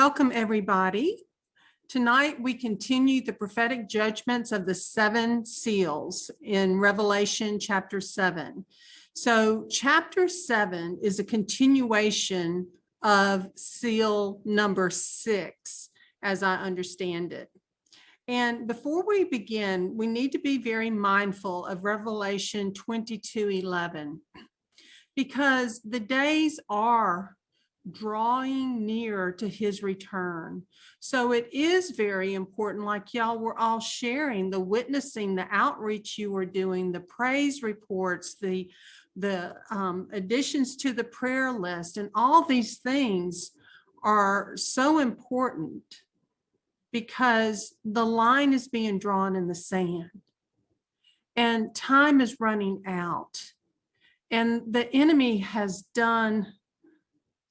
Welcome, everybody. Tonight, we continue the prophetic judgments of the 7 seals in Revelation chapter 7. So chapter 7 is a continuation of seal number 6, as I understand it. And before we begin, we need to be very mindful of Revelation 22:11, because the days are drawing near to his return. So it is very important, like y'all were all sharing, the witnessing, the outreach you were doing, the praise reports, the additions to the prayer list, and all these things are so important because the line is being drawn in the sand and time is running out. And the enemy has done,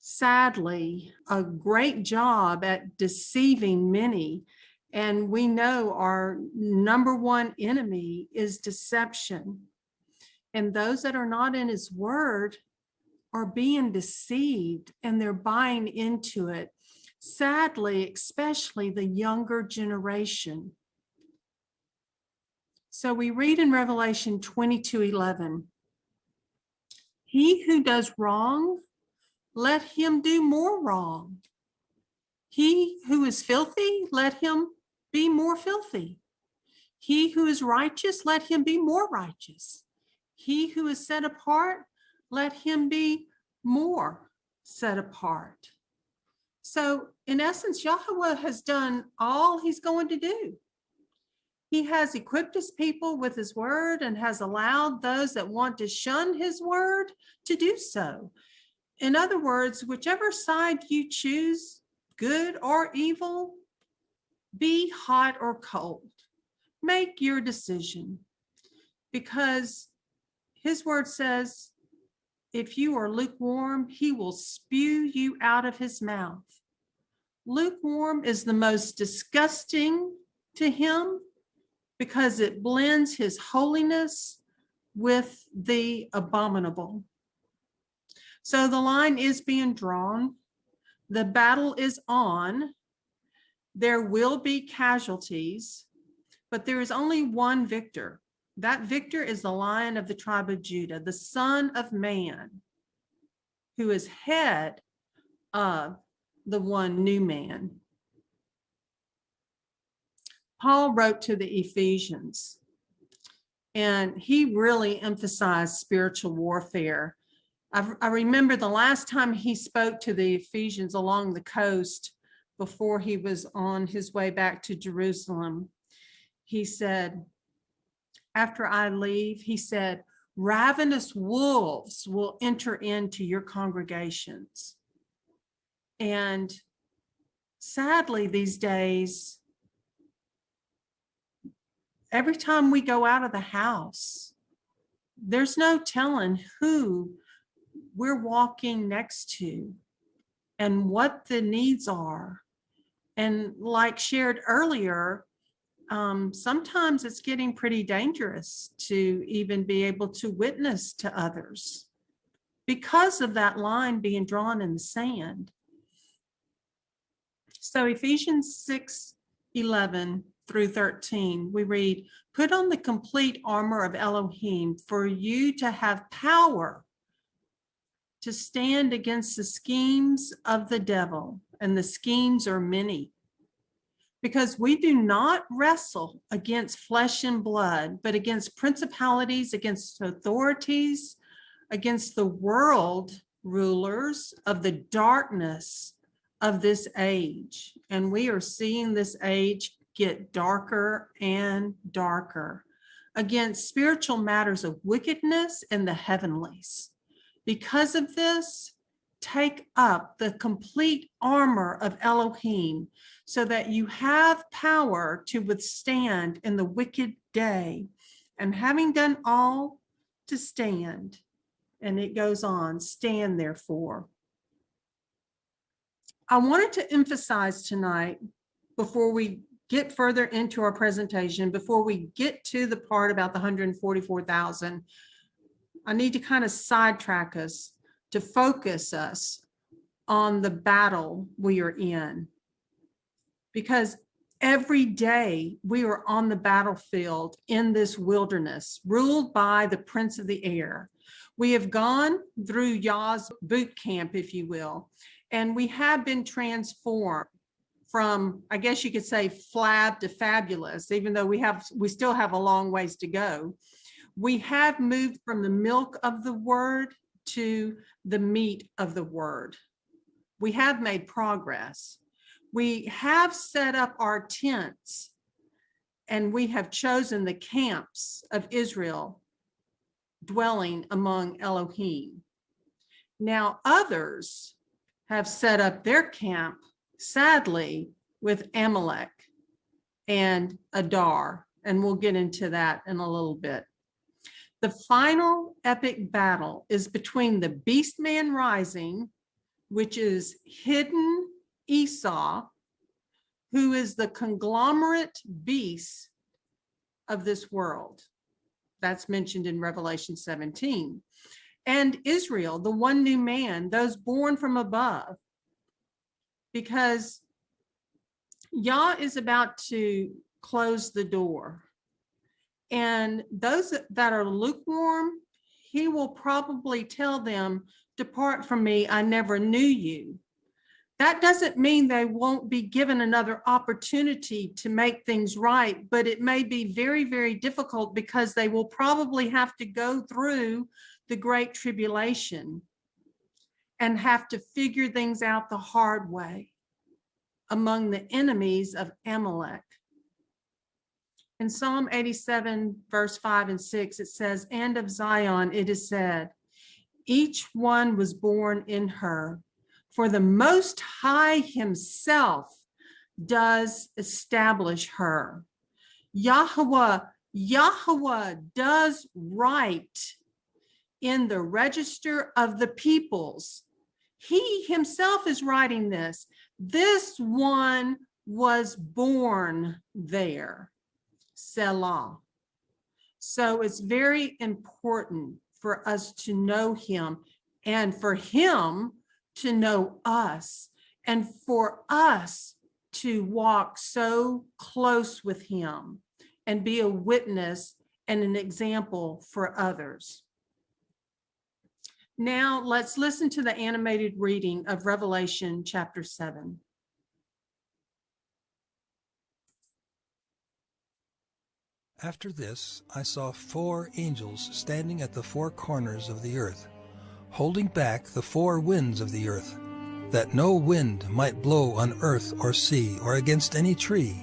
sadly, a great job at deceiving many. And we know our number one enemy is deception. And those that are not in his word are being deceived and they're buying into it. Sadly, especially the younger generation. So we read in Revelation 22:11, he who does wrong, let him do more wrong. He who is filthy, let him be more filthy. He who is righteous, let him be more righteous. He who is set apart, let him be more set apart. So in essence, YHWH has done all he's going to do. He has equipped his people with his word and has allowed those that want to shun his word to do so. In other words, whichever side you choose, good or evil, be hot or cold, make your decision, because his word says, if you are lukewarm, he will spew you out of his mouth. Lukewarm is the most disgusting to him because it blends his holiness with the abominable. So the line is being drawn. The battle is on. There will be casualties, but there is only one victor. That victor is the Lion of the tribe of Judah, the Son of Man, who is head of the one new man. Paul wrote to the Ephesians, and he really emphasized spiritual warfare. I remember the last time he spoke to the Ephesians along the coast before he was on his way back to Jerusalem. He said, after I leave, he said, ravenous wolves will enter into your congregations. And sadly, these days, every time we go out of the house, there's no telling who we're walking next to and what the needs are. And like shared earlier, sometimes it's getting pretty dangerous to even be able to witness to others because of that line being drawn in the sand. So Ephesians 6:11 through 13, we read, put on the complete armor of Elohim for you to have power to stand against the schemes of the devil. And the schemes are many. Because we do not wrestle against flesh and blood, but against principalities, against authorities, against the world rulers of the darkness of this age. And we are seeing this age get darker and darker, against spiritual matters of wickedness in the heavenlies. Because of this, take up the complete armor of Elohim so that you have power to withstand in the wicked day. And having done all, to stand. And it goes on, stand therefore. I wanted to emphasize tonight, before we get further into our presentation, before we get to the part about the 144,000, I need to kind of sidetrack us to focus us on the battle we are in. because every day we are on the battlefield in this wilderness, ruled by the prince of the air. We have gone through Yah's boot camp, if you will, and we have been transformed from, I guess you could say, flab to fabulous, even though we still have a long ways to go. We have moved from the milk of the word to the meat of the word. We have made progress. We have set up our tents, and we have chosen the camps of Israel, dwelling among Elohim. Now others have set up their camp, sadly, with Amalek and Adar, and we'll get into that in a little bit. The final epic battle is between the beast man rising, which is hidden Esau, who is the conglomerate beast of this world. That's mentioned in Revelation 17. And Israel, the one new man, those born from above, because Yah is about to close the door. And those that are lukewarm, he will probably tell them, "Depart from me, I never knew you." That doesn't mean they won't be given another opportunity to make things right, but it may be very, very difficult because they will probably have to go through the Great Tribulation and have to figure things out the hard way among the enemies of Amalek. In Psalm 87, verse 5 and 6, it says, "And of Zion it is said, each one was born in her, for the Most High himself does establish her." Yahweh does write in the register of the peoples. He himself is writing this. This one was born there. Selah. So it's very important for us to know him, and for him to know us, and for us to walk so close with him and be a witness and an example for others. Now let's listen to the animated reading of Revelation chapter 7. After this, I saw 4 angels standing at the 4 corners of the earth, holding back the 4 winds of the earth, that no wind might blow on earth or sea or against any tree.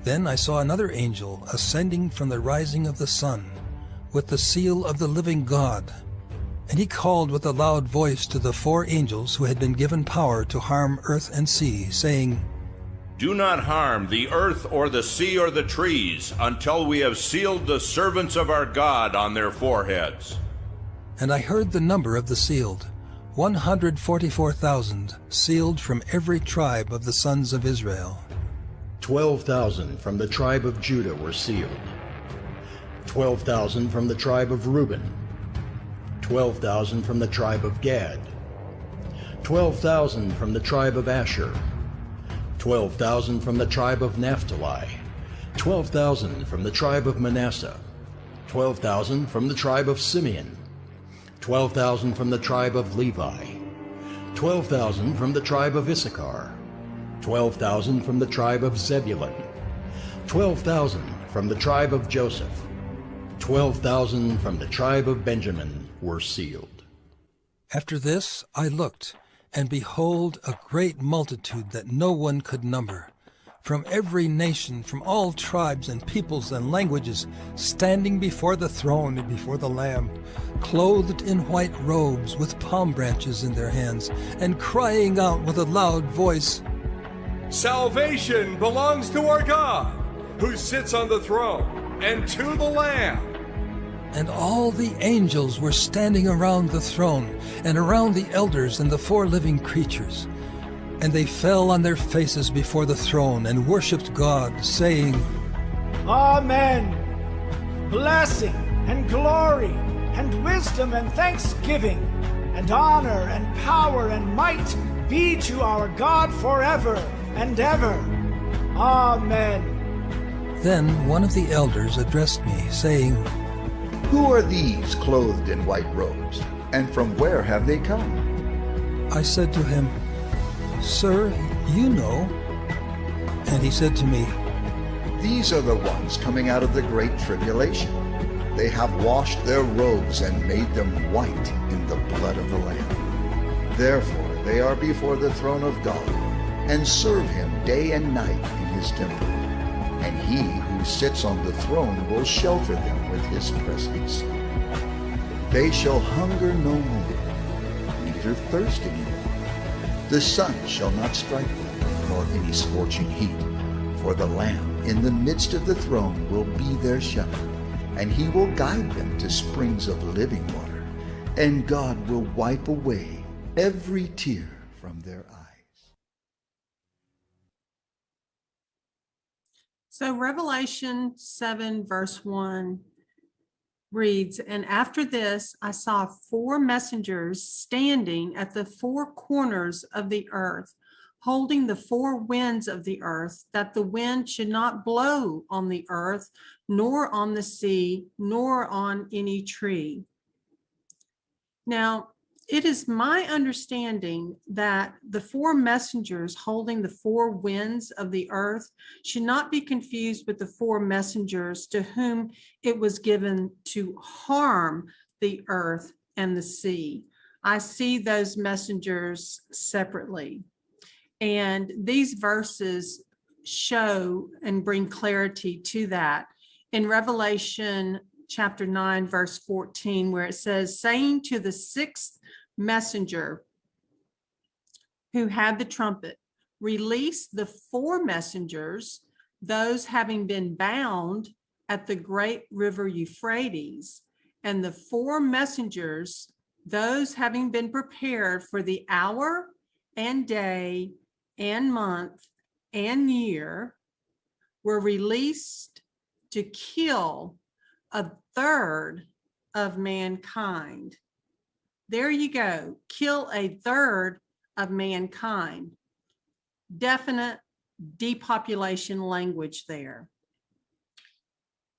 Then I saw another angel ascending from the rising of the sun, with the seal of the living God. And he called with a loud voice to the 4 angels who had been given power to harm earth and sea, saying, "Do not harm the earth or the sea or the trees until we have sealed the servants of our God on their foreheads." And I heard the number of the sealed, 144,000, sealed from every tribe of the sons of Israel. 12,000 from the tribe of Judah were sealed. 12,000 from the tribe of Reuben. 12,000 from the tribe of Gad. 12,000 from the tribe of Asher. 12,000 from the tribe of Naphtali. 12,000 from the tribe of Manasseh. 12,000 from the tribe of Simeon. 12,000 from the tribe of Levi. 12,000 from the tribe of Issachar. 12,000 from the tribe of Zebulun. 12,000 from the tribe of Joseph. 12,000 from the tribe of Benjamin were sealed. After this I looked, and behold, a great multitude that no one could number, from every nation, from all tribes and peoples and languages, standing before the throne and before the Lamb, clothed in white robes, with palm branches in their hands, and crying out with a loud voice, "Salvation belongs to our God, who sits on the throne, and to the Lamb." And all the angels were standing around the throne, and around the elders and the 4 living creatures. And they fell on their faces before the throne and worshipped God, saying, Amen. Blessing and glory and wisdom and thanksgiving and honor and power and might be to our God forever and ever. Amen. Then one of the elders addressed me, saying, Who are these clothed in white robes, and from where have they come? I said to him, Sir, you know. And he said to me, These are the ones coming out of the Great Tribulation. They have washed their robes and made them white in the blood of the Lamb. Therefore they are before the throne of God, and serve him day and night in his temple. And he who sits on the throne will shelter them with his presence. They shall hunger no more, neither thirst any more. The sun shall not strike them, nor any scorching heat. For the Lamb in the midst of the throne will be their shepherd, and he will guide them to springs of living water, and God will wipe away every tear from their eyes. So Revelation 7 verse 1 reads, And after this I saw 4 messengers standing at the 4 corners of the earth, holding the 4 winds of the earth, that the wind should not blow on the earth, nor on the sea, nor on any tree. Now, it is my understanding that the 4 messengers holding the 4 winds of the earth should not be confused with the 4 messengers to whom it was given to harm the earth and the sea. I see those messengers separately. And these verses show and bring clarity to that. In Revelation chapter 9, verse 14, where it says, saying to the 6th messenger who had the trumpet, release the 4 messengers, those having been bound at the great river Euphrates, and the 4 messengers, those having been prepared for the hour and day and month and year, were released to kill 1/3 of mankind. There you go, kill 1/3 of mankind. Definite depopulation language there.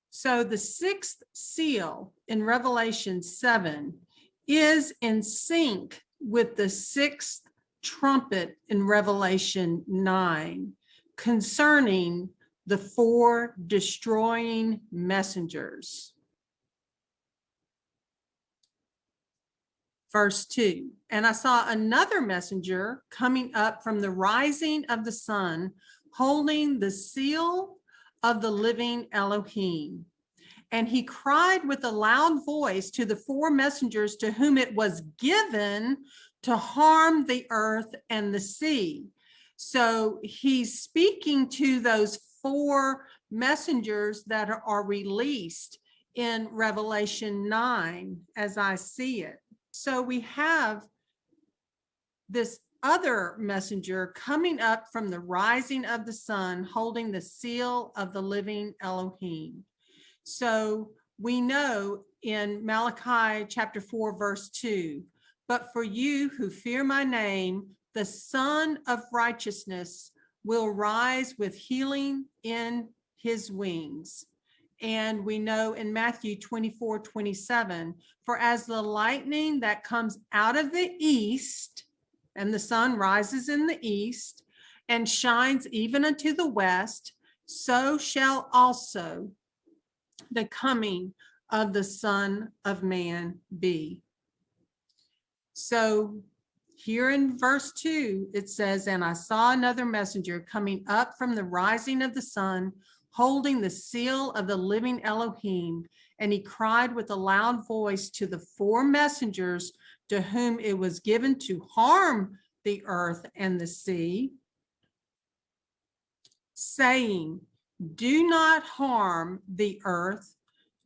So the 6th seal in Revelation 7 is in sync with the 6th trumpet in Revelation 9 concerning the 4 destroying messengers. Verse 2, and I saw another messenger coming up from the rising of the sun, holding the seal of the living Elohim. And he cried with a loud voice to the 4 messengers to whom it was given to harm the earth and the sea. So he's speaking to those 4 messengers that are released in Revelation 9, as I see it. So we have this other messenger coming up from the rising of the sun, holding the seal of the living Elohim. So we know in Malachi chapter 4, verse 2, but for you who fear my name, the Son of Righteousness will rise with healing in his wings. And we know in Matthew 24:27, for as the lightning that comes out of the east, and the sun rises in the east and shines even unto the west, so shall also the coming of the Son of Man be. So here in verse 2, it says, and I saw another messenger coming up from the rising of the sun, holding the seal of the living Elohim. And he cried with a loud voice to the 4 messengers to whom it was given to harm the earth and the sea, saying, do not harm the earth,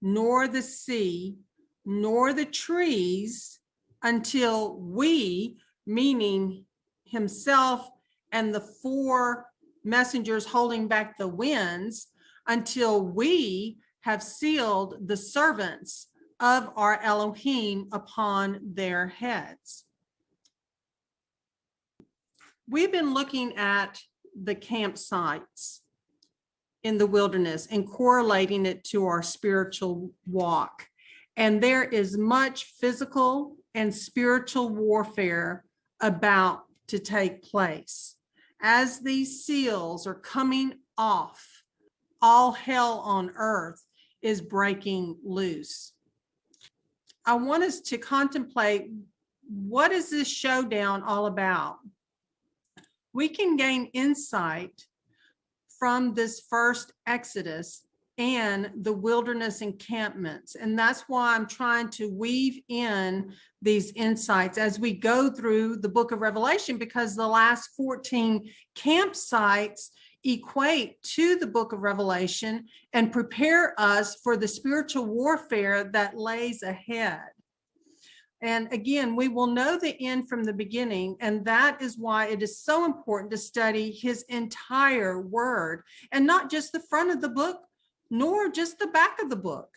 nor the sea, nor the trees, until we, meaning himself and the 4 messengers holding back the winds, until we have sealed the servants of our Elohim upon their heads. We've been looking at the campsites in the wilderness and correlating it to our spiritual walk. And there is much physical and spiritual warfare about to take place. As these seals are coming off, all hell on earth is breaking loose. I want us to contemplate, what is this showdown all about? We can gain insight from this first Exodus and the wilderness encampments. And that's why I'm trying to weave in these insights as we go through the book of Revelation, because the last 14 campsites equate to the book of Revelation and prepare us for the spiritual warfare that lays ahead. And again, we will know the end from the beginning, and that is why it is so important to study his entire word, and not just the front of the book, nor just the back of the book.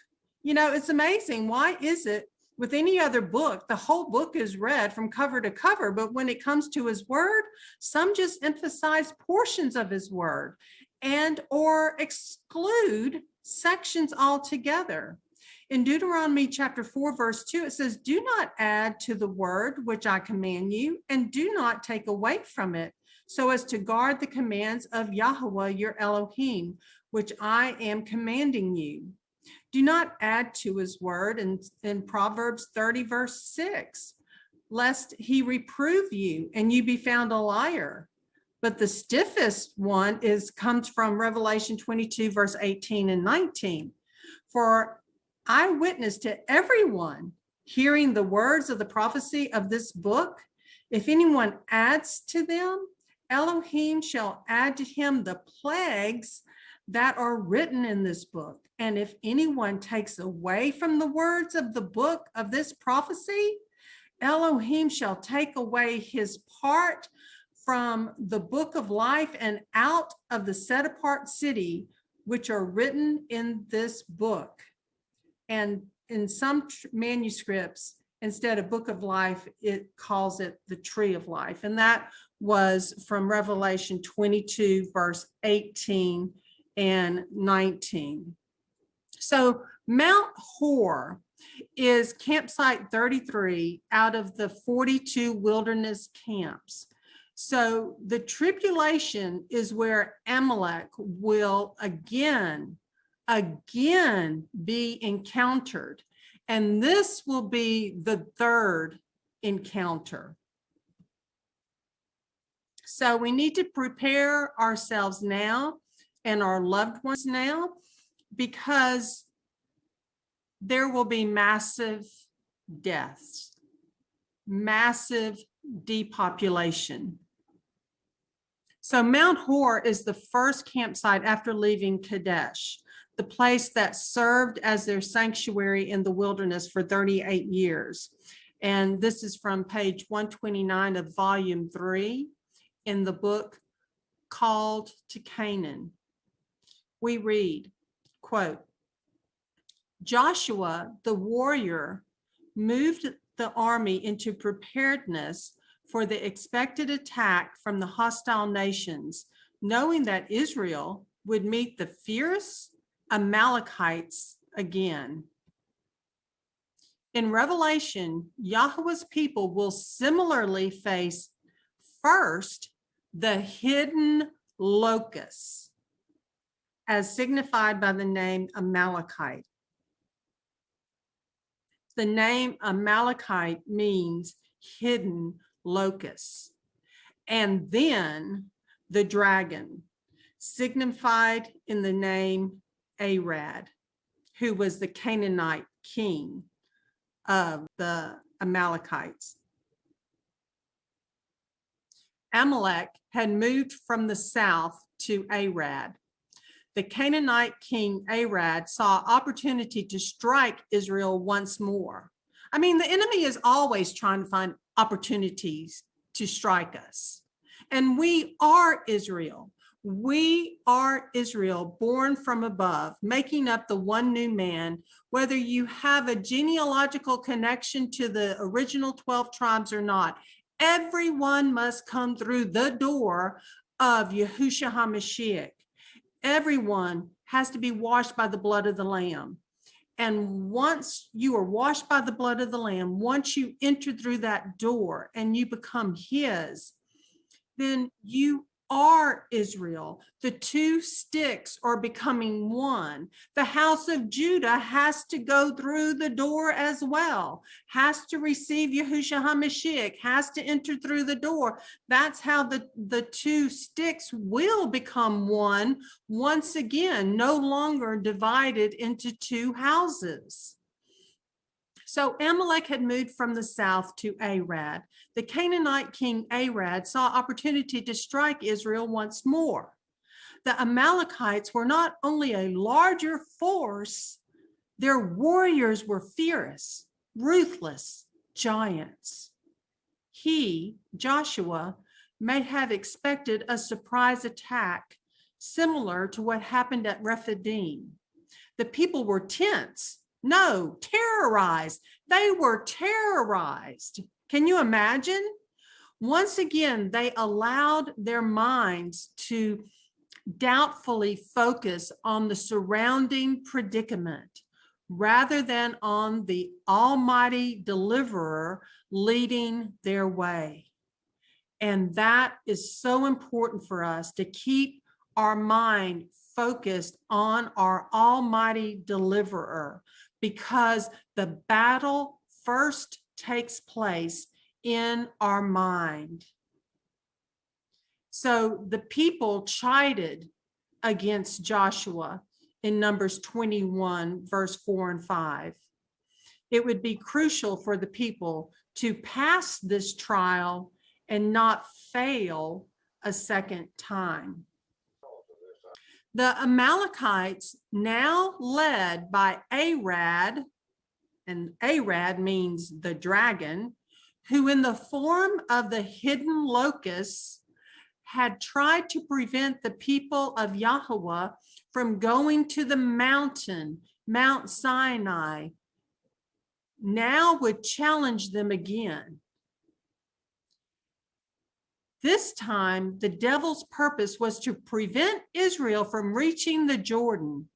You know, it's amazing. Why is it with any other book, the whole book is read from cover to cover, but when it comes to his word, some just emphasize portions of his word and or exclude sections altogether. In Deuteronomy chapter 4, verse 2, it says, "Do not add to the word which I command you, and do not take away from it, so as to guard the commands of Yahweh your Elohim, which I am commanding you. Do not add to his word." In Proverbs 30, verse 6, "Lest he reprove you, and you be found a liar." But the stiffest one comes from Revelation 22, verse 18 and 19. "For I witness to everyone hearing the words of the prophecy of this book. If anyone adds to them, Elohim shall add to him the plagues that are written in this book. And if anyone takes away from the words of the book of this prophecy, Elohim shall take away his part from the book of life and out of the set apart city, which are written in this book." And in some manuscripts, instead of book of life, it calls it the tree of life. And that was from Revelation 22, verse 18 and 19. So Mount Hor is campsite 33 out of the 42 wilderness camps. So the tribulation is where Amalek will again be encountered. And this will be the third encounter. So we need to prepare ourselves now and our loved ones now, because there will be massive deaths, massive depopulation. So Mount Hor is the first campsite after leaving Kadesh, the place that served as their sanctuary in the wilderness for 38 years. And this is from page 129 of volume 3 in the book Called to Canaan. We read, quote, "Joshua, the warrior, moved the army into preparedness for the expected attack from the hostile nations, knowing that Israel would meet the fierce Amalekites again." In Revelation, Yahweh's people will similarly face first the hidden locusts, as signified by the name Amalekite. The name Amalekite means hidden locusts. And then the dragon, signified in the name Arad, who was the Canaanite king of the Amalekites. Amalek had moved from the south to Arad. The Canaanite king Arad saw opportunity to strike Israel once more. I mean, the enemy is always trying to find opportunities to strike us. And we are Israel. We are Israel, born from above, making up the one new man. Whether you have a genealogical connection to the original 12 tribes or not, everyone must come through the door of Yahusha HaMashiach. Everyone has to be washed by the blood of the Lamb. And once you are washed by the blood of the Lamb, once you enter through that door and you become his, then you are Israel. The two sticks are becoming one. The house of Judah has to go through the door as well, has to receive Yahusha HaMashiach, has to enter through the door. That's how the two sticks will become one once again, no longer divided into two houses. So Amalek had moved from the south to Arad. The Canaanite king Arad saw opportunity to strike Israel once more. The Amalekites were not only a larger force, their warriors were fierce, ruthless giants. He, Joshua, may have expected a surprise attack similar to what happened at Rephidim. The people were tense. No, terrorized. They were terrorized. Can you imagine? Once again, they allowed their minds to doubtfully focus on the surrounding predicament rather than on the almighty deliverer leading their way. And that is so important for us, to keep our mind focused on our almighty deliverer, because the battle first takes place in our mind. So the people chided against Joshua in Numbers 21, verse 4 and 5. It would be crucial for the people to pass this trial and not fail a second time. The Amalekites, now led by Arad, and Arad means the dragon, who in the form of the hidden locusts had tried to prevent the people of YHWH from going to the mountain, Mount Sinai, now would challenge them again. This time, the devil's purpose was to prevent Israel from reaching the Jordan.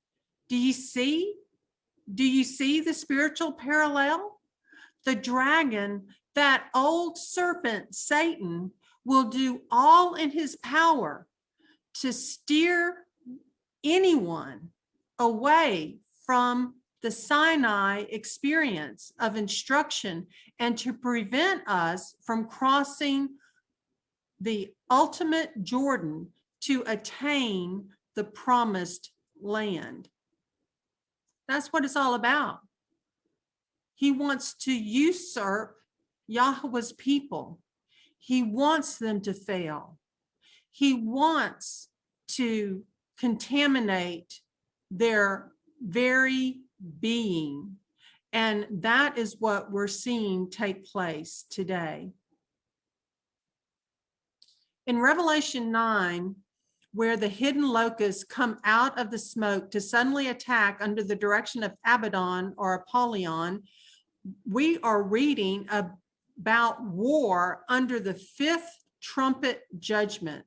Do you see? Do you see the spiritual parallel? The dragon, that old serpent, Satan, will do all in his power to steer anyone away from the Sinai experience of instruction and to prevent us from crossing the ultimate Jordan to attain the promised land. That's what it's all about. He wants to usurp Yahweh's people. He wants them to fail. He wants to contaminate their very being. And that is what we're seeing take place today. In Revelation 9, where the hidden locusts come out of the smoke to suddenly attack under the direction of Abaddon or Apollyon, we are reading about war under the fifth trumpet judgment.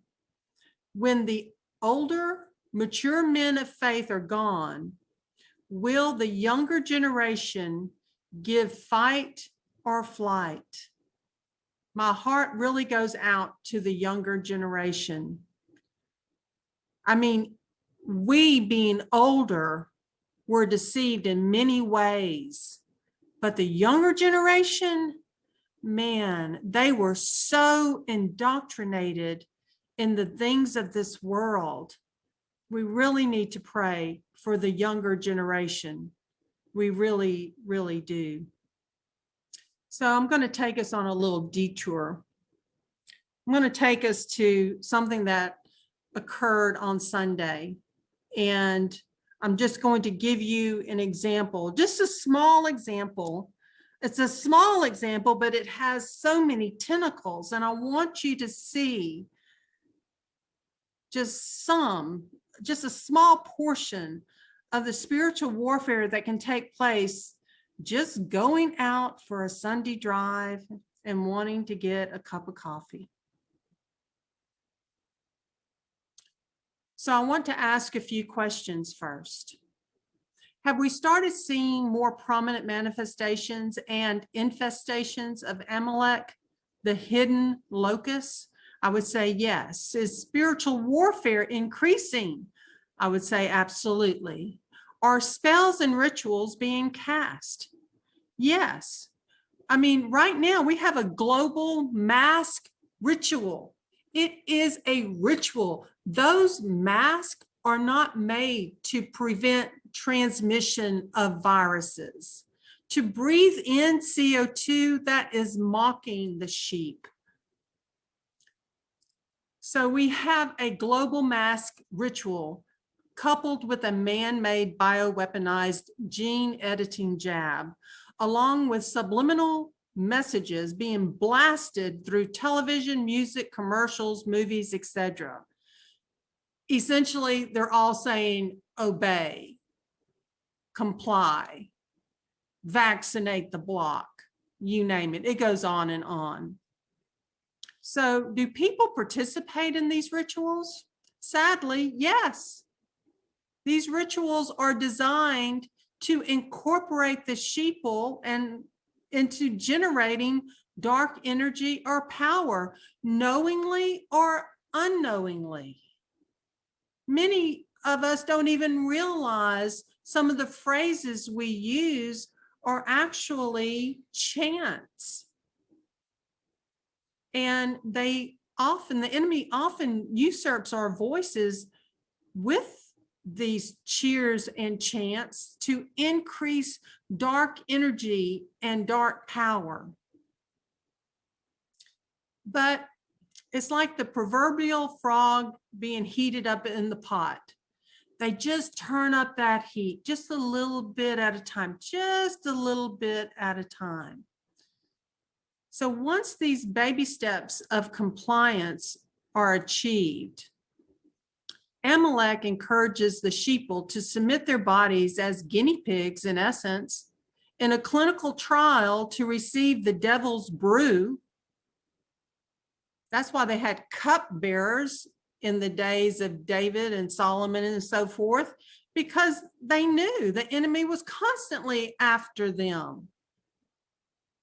When the older, mature men of faith are gone, will the younger generation give fight or flight? My heart really goes out to the younger generation. I mean, we being older were deceived in many ways, but the younger generation, man, they were so indoctrinated in the things of this world. We really need to pray for the younger generation. We really, really do. So I'm going to take us on a little detour. I'm going to take us to something that occurred on Sunday. And I'm just going to give you an example, just a small example. It's a small example, but it has so many tentacles. And I want you to see just a small portion of the spiritual warfare that can take place just going out for a Sunday drive and wanting to get a cup of coffee. So I want to ask a few questions first. Have we started seeing more prominent manifestations and infestations of Amalek, the hidden locust? I would say yes. Is spiritual warfare increasing? I would say absolutely. Are spells and rituals being cast? Yes. I mean, right now we have a global mask ritual. It is a ritual. Those masks are not made to prevent transmission of viruses. To breathe in CO2, that is mocking the sheep. So we have a global mask ritual coupled with a man-made bioweaponized gene editing jab, along with subliminal messages being blasted through television, music, commercials, movies, etc. Essentially, they're all saying obey, comply, vaccinate the block, you name it. It goes on and on. So do people participate in these rituals? Sadly, yes. These rituals are designed to incorporate the sheeple and into generating dark energy or power, knowingly or unknowingly. Many of us don't even realize some of the phrases we use are actually chants. And the enemy often usurps our voices with these cheers and chants to increase dark energy and dark power. But it's like the proverbial frog being heated up in the pot. They just turn up that heat just a little bit at a time, just a little bit at a time. So once these baby steps of compliance are achieved, Amalek encourages the sheeple to submit their bodies as guinea pigs, in essence, in a clinical trial to receive the devil's brew. That's why they had cupbearers in the days of David and Solomon and so forth, because they knew the enemy was constantly after them.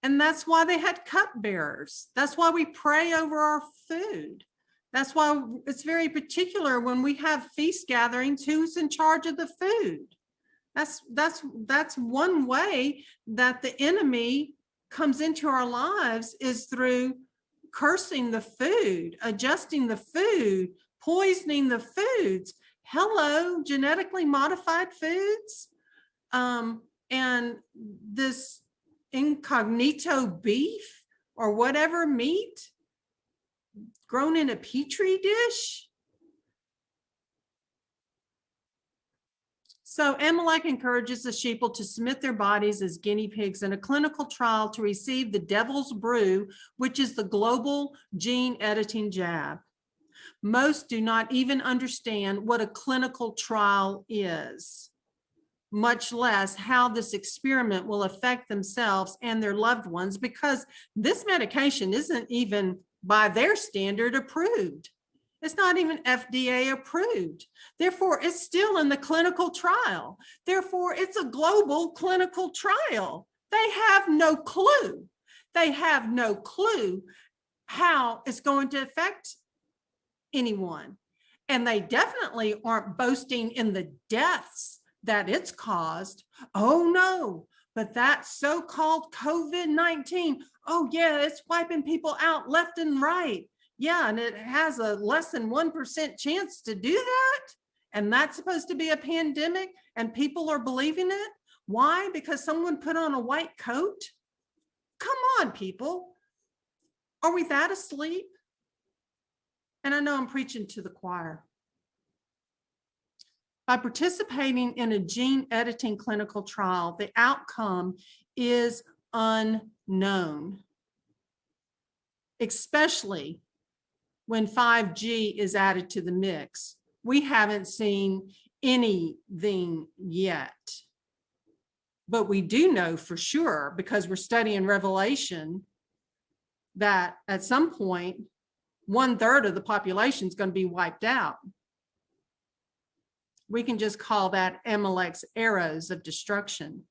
And that's why they had cupbearers. That's why we pray over our food. That's why it's very particular when we have feast gatherings, who's in charge of the food. That's one way that the enemy comes into our lives, is through cursing the food, adjusting the food, poisoning the foods. Hello, genetically modified foods. And this incognito beef or whatever meat grown in a petri dish. So Amalek encourages the sheeple to submit their bodies as guinea pigs in a clinical trial to receive the devil's brew, which is the global gene editing jab. Most do not even understand what a clinical trial is, much less how this experiment will affect themselves and their loved ones, because this medication isn't even by their standard approved. It's not even FDA approved. Therefore, it's still in the clinical trial. Therefore, it's a global clinical trial. They have no clue. They have no clue how it's going to affect anyone. And they definitely aren't boasting in the deaths that it's caused. Oh no, but that so-called COVID-19, oh yeah, it's wiping people out left and right. Yeah, and it has a less than 1% chance to do that. And that's supposed to be a pandemic, and people are believing it. Why? Because someone put on a white coat? Come on, people. Are we that asleep? And I know I'm preaching to the choir. By participating in a gene editing clinical trial, the outcome is unknown, especially when 5G is added to the mix. We haven't seen anything yet, but we do know for sure, because we're studying Revelation, that at some point, 1/3 of the population is going to be wiped out. We can just call that Amalek's arrows of destruction.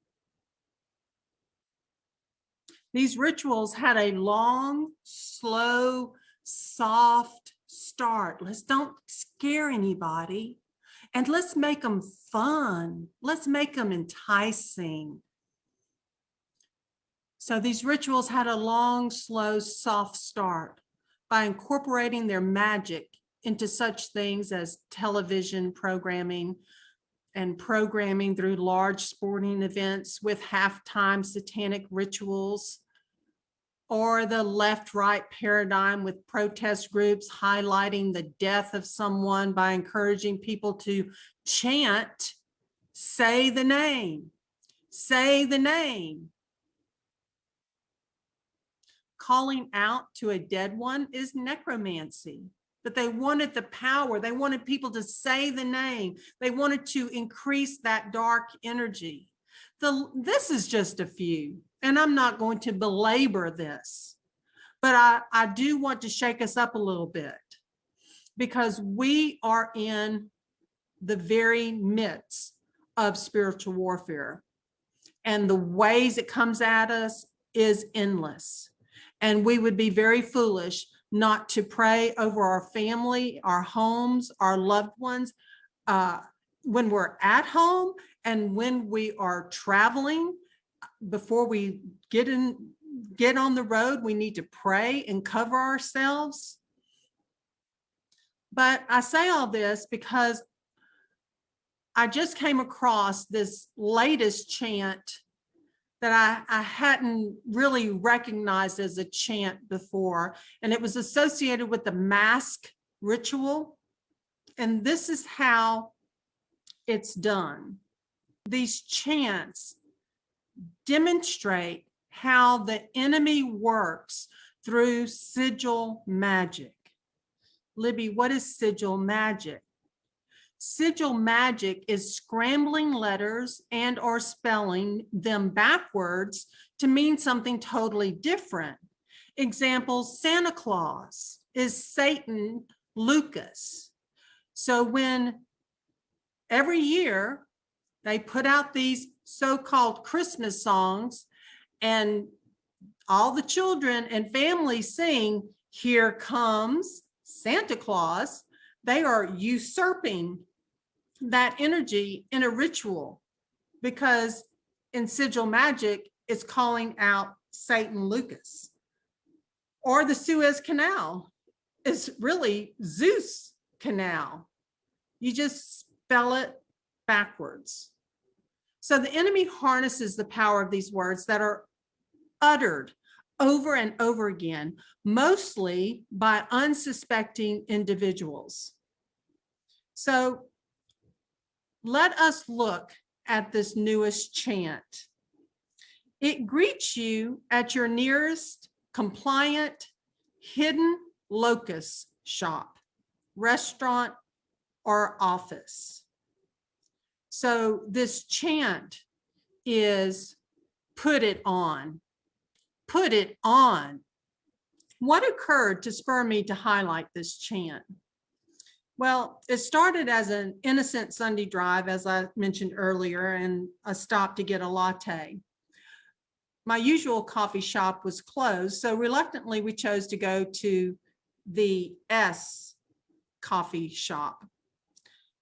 These rituals had a long, slow, soft start. Let's don't scare anybody, and let's make them fun. Let's make them enticing. So these rituals had a long, slow, soft start by incorporating their magic into such things as television programming and programming through large sporting events with halftime satanic rituals, or the left-right paradigm with protest groups highlighting the death of someone by encouraging people to chant, say the name, say the name. Calling out to a dead one is necromancy, but they wanted the power. They wanted people to say the name. They wanted to increase that dark energy. This is just a few, and I'm not going to belabor this, but I do want to shake us up a little bit, because we are in the very midst of spiritual warfare, and the ways it comes at us is endless. And we would be very foolish not to pray over our family, our homes, our loved ones, when we're at home and when we are traveling. Before we get on the road, we need to pray and cover ourselves. But I say all this because I just came across this latest chant that I hadn't really recognized as a chant before, and it was associated with the mask ritual. And this is how it's done. These chants demonstrate how the enemy works through sigil magic. Libby, what is sigil magic? Sigil magic is scrambling letters and or spelling them backwards to mean something totally different. Example, Santa Claus is Satan Lucas. So when every year they put out these so-called Christmas songs and all the children and families sing, "Here comes Santa Claus," they are usurping that energy in a ritual, because in sigil magic, it's calling out Satan Lucas. Or the Suez Canal is really Zeus Canal. You just spell it backwards. So the enemy harnesses the power of these words that are uttered over and over again, mostly by unsuspecting individuals. So let us look at this newest chant. It greets you at your nearest compliant hidden locust shop, restaurant, or office. So this chant is put it on. Put it on. What occurred to spur me to highlight this chant? Well, it started as an innocent Sunday drive, as I mentioned earlier, and a stop to get a latte. My usual coffee shop was closed, so reluctantly we chose to go to the S coffee shop.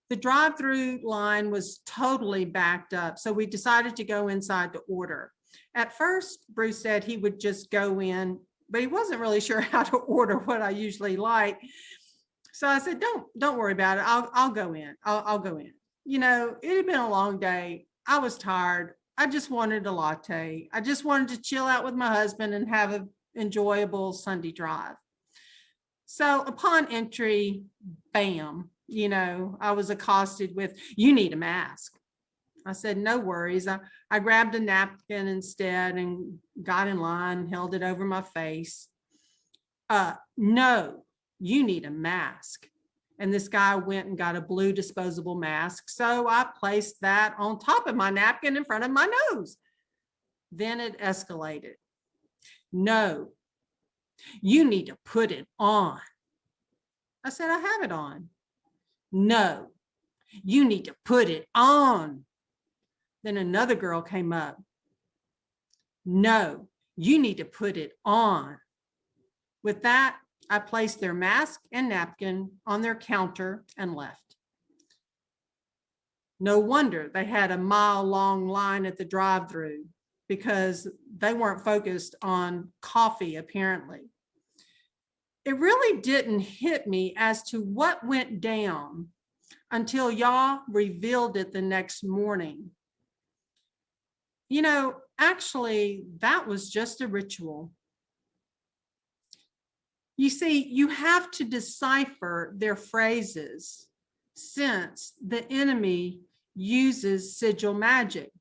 The drive-through line was totally backed up, so we decided to go inside to order. At first, Bruce said he would just go in, but he wasn't really sure how to order what I usually like. So I said, don't worry about it. I'll go in. I'll go in. You know, it had been a long day. I was tired. I just wanted a latte. I just wanted to chill out with my husband and have an enjoyable Sunday drive. So upon entry, bam, you know, I was accosted with, "You need a mask." I said, "No worries." I grabbed a napkin instead and got in line, held it over my face. "No, you need a mask." And this guy went and got a blue disposable mask. So I placed that on top of my napkin in front of my nose. Then it escalated. "No, you need to put it on." I said, "I have it on." "No, You need to put it on. Then another girl came up. No, you need to put it on. With that, I placed their mask and napkin on their counter and left. No wonder they had a mile-long line at the drive-thru, because they weren't focused on coffee, apparently. It really didn't hit me as to what went down until Yah revealed it the next morning. You know, actually, that was just a ritual. You see, you have to decipher their phrases, since the enemy uses sigil magic.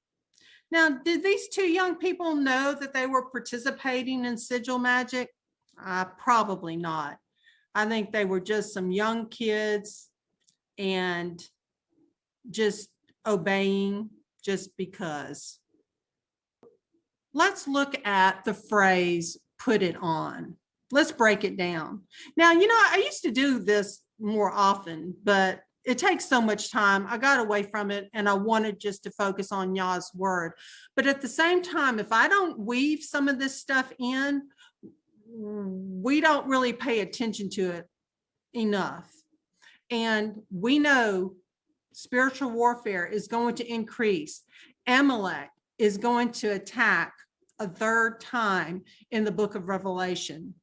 Now, did these two young people know that they were participating in sigil magic? Probably not. I think they were just some young kids and just obeying just because. Let's look at the phrase, put it on. Let's break it down. Now, you know, I used to do this more often, but it takes so much time. I got away from it and I wanted just to focus on Yah's word. But at the same time, if I don't weave some of this stuff in, we don't really pay attention to it enough. And we know spiritual warfare is going to increase. Amalek is going to attack a third time in the book of Revelation.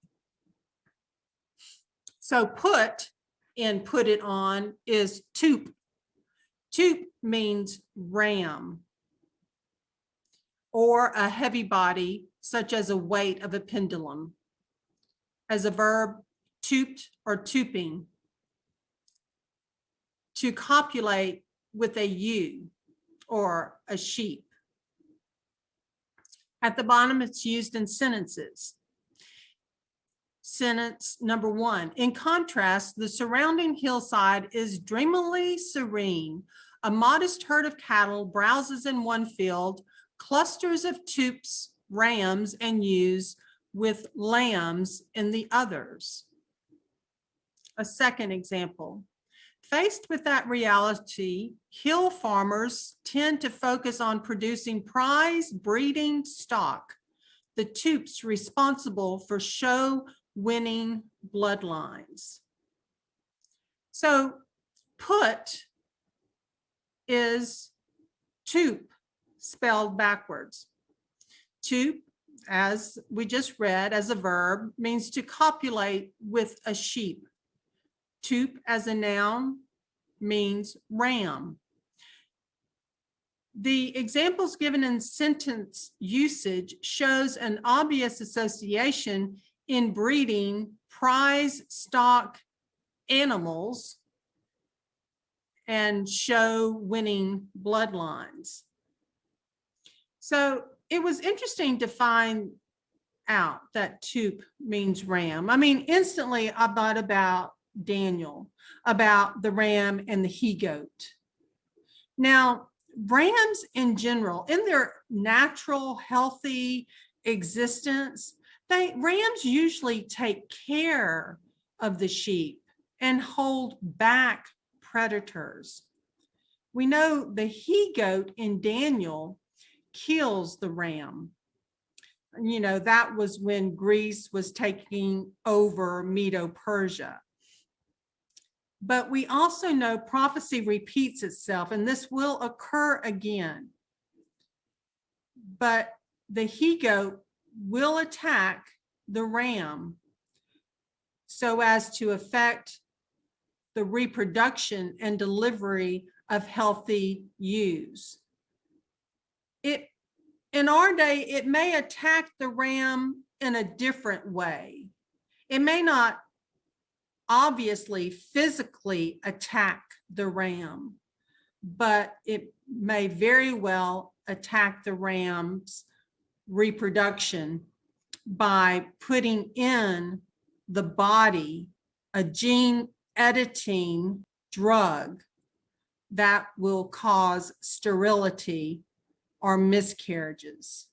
So put it on is tup. Tup means ram, or a heavy body, such as a weight of a pendulum. As a verb, tuped or tuping. To copulate with a ewe or a sheep. At the bottom, it's used in sentences. Sentence number 1. In contrast, the surrounding hillside is dreamily serene. A modest herd of cattle browses in one field, clusters of tups, rams, and ewes with lambs in the others. A second example. Faced with that reality, hill farmers tend to focus on producing prize breeding stock, the tups responsible for show winning bloodlines. So put is tup spelled backwards. Tup, as we just read as a verb, means to copulate with a sheep. Tup as a noun means ram. The examples given in sentence usage shows an obvious association in breeding prize stock animals and show winning bloodlines. So it was interesting to find out that tup means ram. I mean, instantly I thought about Daniel, about the ram and the he-goat. Now, rams in general, in their natural, healthy existence, rams usually take care of the sheep and hold back predators. We know the he-goat in Daniel kills the ram. You know, that was when Greece was taking over Medo-Persia. But we also know prophecy repeats itself, and this will occur again. But the he-goat will attack the ram so as to affect the reproduction and delivery of healthy ewes. In our day, it may attack the ram in a different way. It may not obviously physically attack the ram, but it may very well attack the ram's reproduction by putting in the body a gene editing drug that will cause sterility or miscarriages,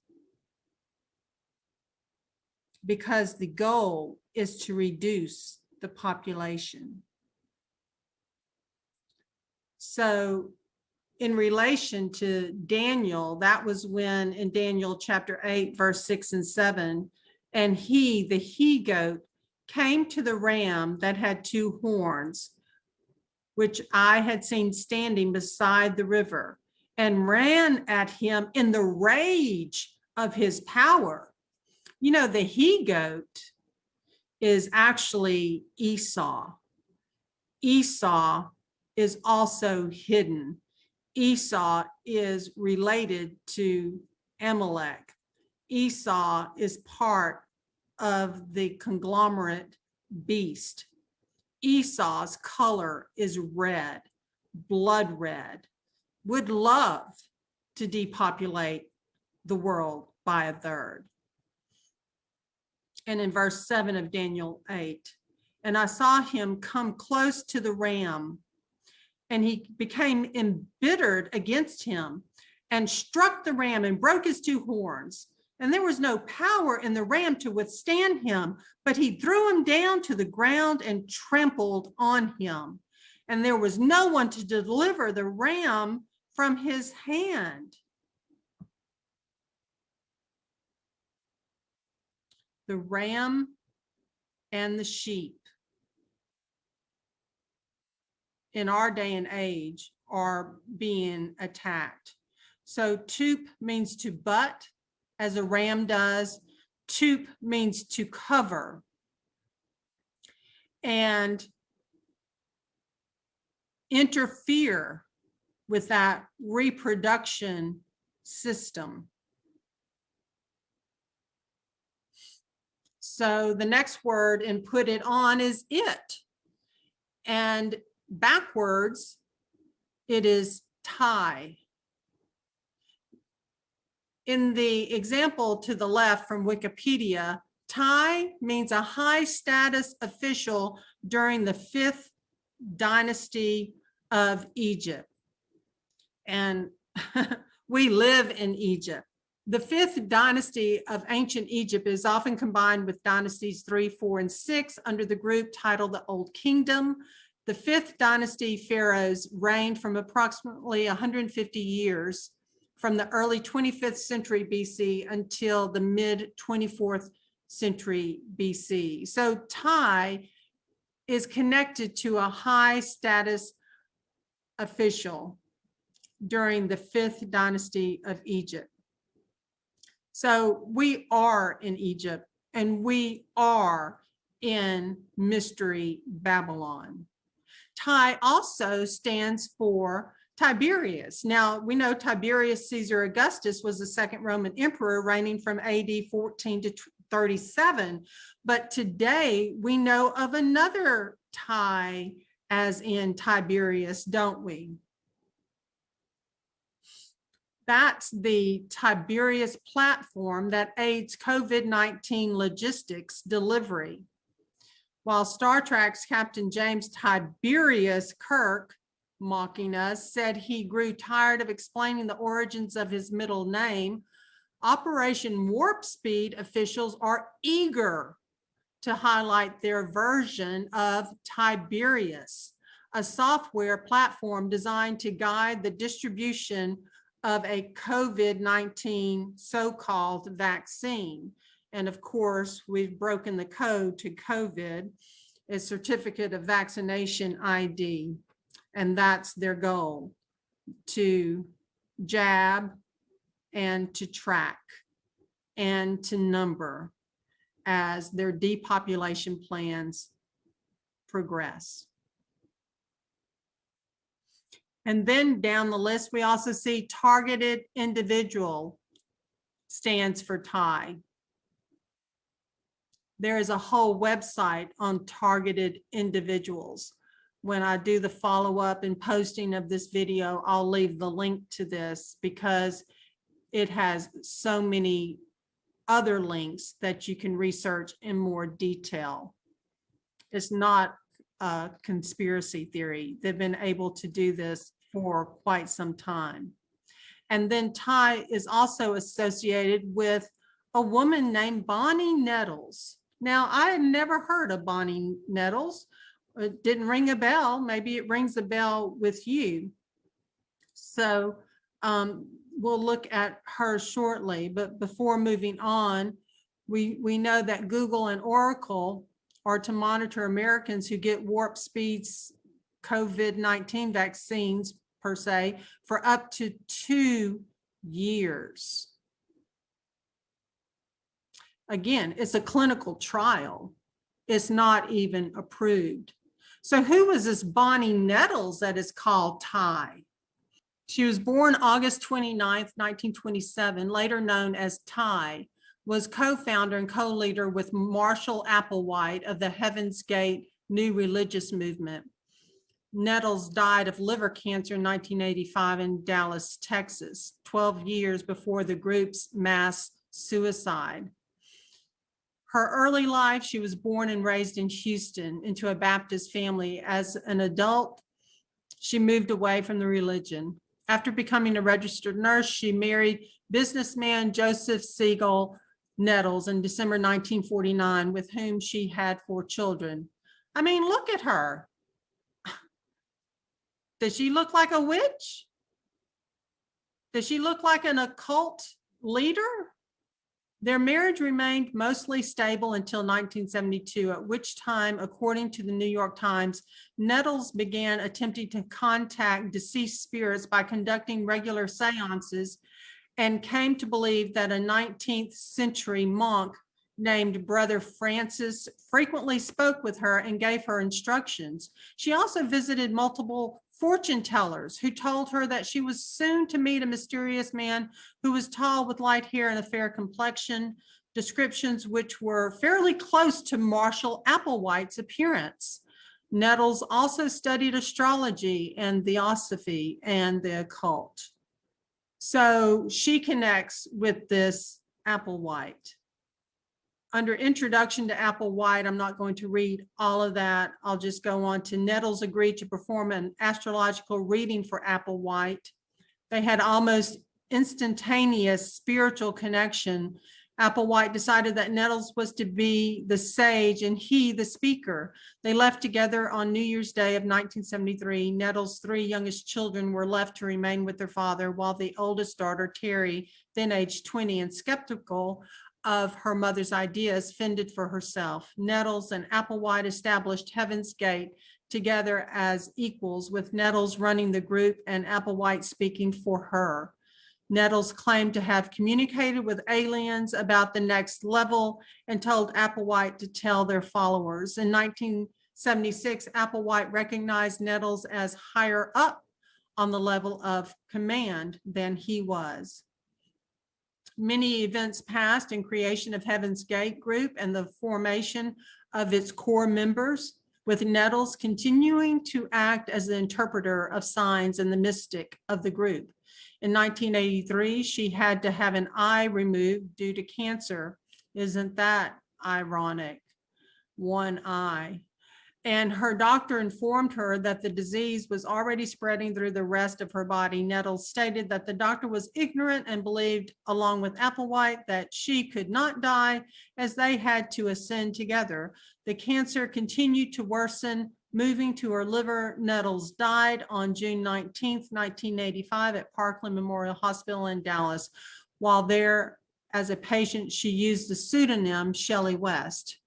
because the goal is to reduce the population. So in relation to Daniel, that was when in Daniel chapter 8, verse 6 and 7, and he, the he-goat, came to the ram that had 2 horns, which I had seen standing beside the river, and ran at him in the rage of his power. You know, the he-goat is actually Esau. Esau is also hidden. Esau is related to Amalek. Esau is part of the conglomerate beast. Esau's color is red, blood red, would love to depopulate the world by a third. And in verse 7 of Daniel 8, and I saw him come close to the ram, and he became embittered against him and struck the ram and broke his 2 horns. And there was no power in the ram to withstand him, but he threw him down to the ground and trampled on him. And there was no one to deliver the ram from his hand. The ram and the sheep in our day and age are being attacked. So toop means to butt, as a ram does. Toop means to cover. And interfere with that reproduction system. So the next word in put it on is it. And backwards, it is tie. In the example to the left from Wikipedia, tie means a high status official during the 5th dynasty of Egypt. And we live in Egypt. The 5th dynasty of ancient Egypt is often combined with dynasties 3, 4, and 6 under the group titled the Old Kingdom. The 5th dynasty pharaohs reigned from approximately 150 years from the early 25th century BC until the mid 24th century BC. So tie is connected to a high status official during the 5th dynasty of Egypt. So we are in Egypt, and we are in Mystery Babylon. Tie also stands for Tiberius. Now, we know Tiberius Caesar Augustus was the 2nd Roman emperor reigning from AD 14 to 37. But today we know of another tie, as in Tiberius, don't we? That's the Tiberius platform that aids COVID-19 logistics delivery. While Star Trek's Captain James Tiberius Kirk, mocking us, said he grew tired of explaining the origins of his middle name, Operation Warp Speed officials are eager to highlight their version of Tiberius, a software platform designed to guide the distribution of a COVID-19 so-called vaccine. And of course, we've broken the code to COVID, a certificate of vaccination ID. And that's their goal, to jab and to track and to number as their depopulation plans progress. And then down the list, we also see targeted individual stands for tie. There is a whole website on targeted individuals. When I do the follow-up and posting of this video, I'll leave the link to this because it has so many other links that you can research in more detail. It's not a conspiracy theory. They've been able to do this for quite some time. And then tie is also associated with a woman named Bonnie Nettles. Now, I had never heard of Bonnie Nettles It didn't ring a bell. Maybe it rings a bell with you. So we'll look at her shortly, but before moving on, we know that Google and Oracle are to monitor Americans who get warp speeds COVID-19 vaccines per se for up to 2 years. Again, it's a clinical trial. It's not even approved. So who was this Bonnie Nettles that is called Ty? She was born August 29th, 1927, later known as Ty, was co-founder and co-leader with Marshall Applewhite of the Heaven's Gate New Religious Movement. Nettles died of liver cancer in 1985 in Dallas, Texas, 12 years before the group's mass suicide. Her early life, she was born and raised in Houston into a Baptist family. As an adult, she moved away from the religion. After becoming a registered nurse, she married businessman Joseph Siegel Nettles in December 1949, with whom she had 4 children. I mean, look at her. Does she look like a witch? Does she look like an occult leader? Their marriage remained mostly stable until 1972, at which time, according to the New York Times, Nettles began attempting to contact deceased spirits by conducting regular seances and came to believe that a 19th century monk named Brother Francis frequently spoke with her and gave her instructions. She also visited multiple fortune tellers who told her that she was soon to meet a mysterious man who was tall with light hair and a fair complexion, descriptions which were fairly close to Marshall Applewhite's appearance. Nettles also studied astrology and theosophy and the occult. So she connects with this Applewhite. Under introduction to Applewhite, I'm not going to read all of that. I'll just go on to Nettles agreed to perform an astrological reading for Applewhite. They had almost instantaneous spiritual connection. Applewhite decided that Nettles was to be the sage and he the speaker. They left together on New Year's Day of 1973. Nettles' 3 youngest children were left to remain with their father, while the oldest daughter, Terry, then aged 20 and skeptical of her mother's ideas, fended for herself. Nettles and Applewhite established Heaven's Gate together as equals, with Nettles running the group and Applewhite speaking for her. Nettles claimed to have communicated with aliens about the next level and told Applewhite to tell their followers. In 1976, Applewhite recognized Nettles as higher up on the level of command than he was. Many events passed in creation of Heaven's Gate group and the formation of its core members, with Nettles continuing to act as the interpreter of signs and the mystic of the group. In 1983, she had to have an eye removed due to cancer. Isn't that ironic? One eye. And her doctor informed her that the disease was already spreading through the rest of her body. Nettles stated that the doctor was ignorant and believed, along with Applewhite, that she could not die as they had to ascend together. The cancer continued to worsen, moving to her liver. Nettles died on June 19th, 1985 at Parkland Memorial Hospital in Dallas. While there as a patient, she used the pseudonym Shelley West.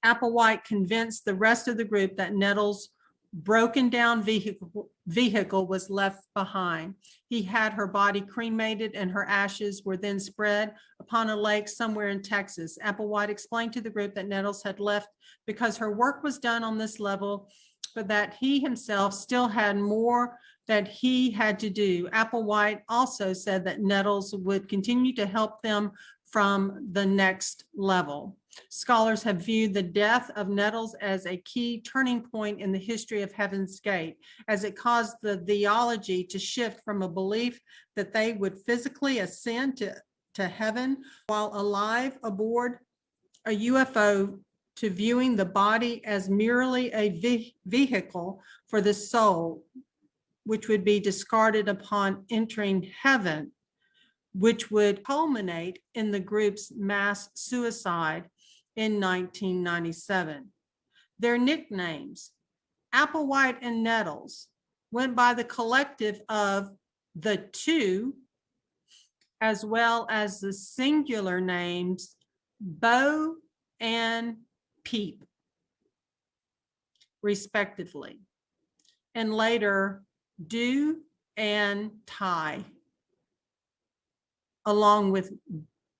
Applewhite convinced the rest of the group that Nettles' broken down vehicle was left behind. He had her body cremated and her ashes were then spread upon a lake somewhere in Texas. Applewhite explained to the group that Nettles had left because her work was done on this level, but that he himself still had more that he had to do. Applewhite also said that Nettles would continue to help them from the next level. Scholars have viewed the death of Nettles as a key turning point in the history of Heaven's Gate, as it caused the theology to shift from a belief that they would physically ascend to heaven while alive aboard a UFO to viewing the body as merely a vehicle for the soul, which would be discarded upon entering heaven, which would culminate in the group's mass suicide in 1997. Their nicknames, Applewhite and Nettles, went by the collective of the two, as well as the singular names Bo and Peep, respectively, and later Do and Tie, along with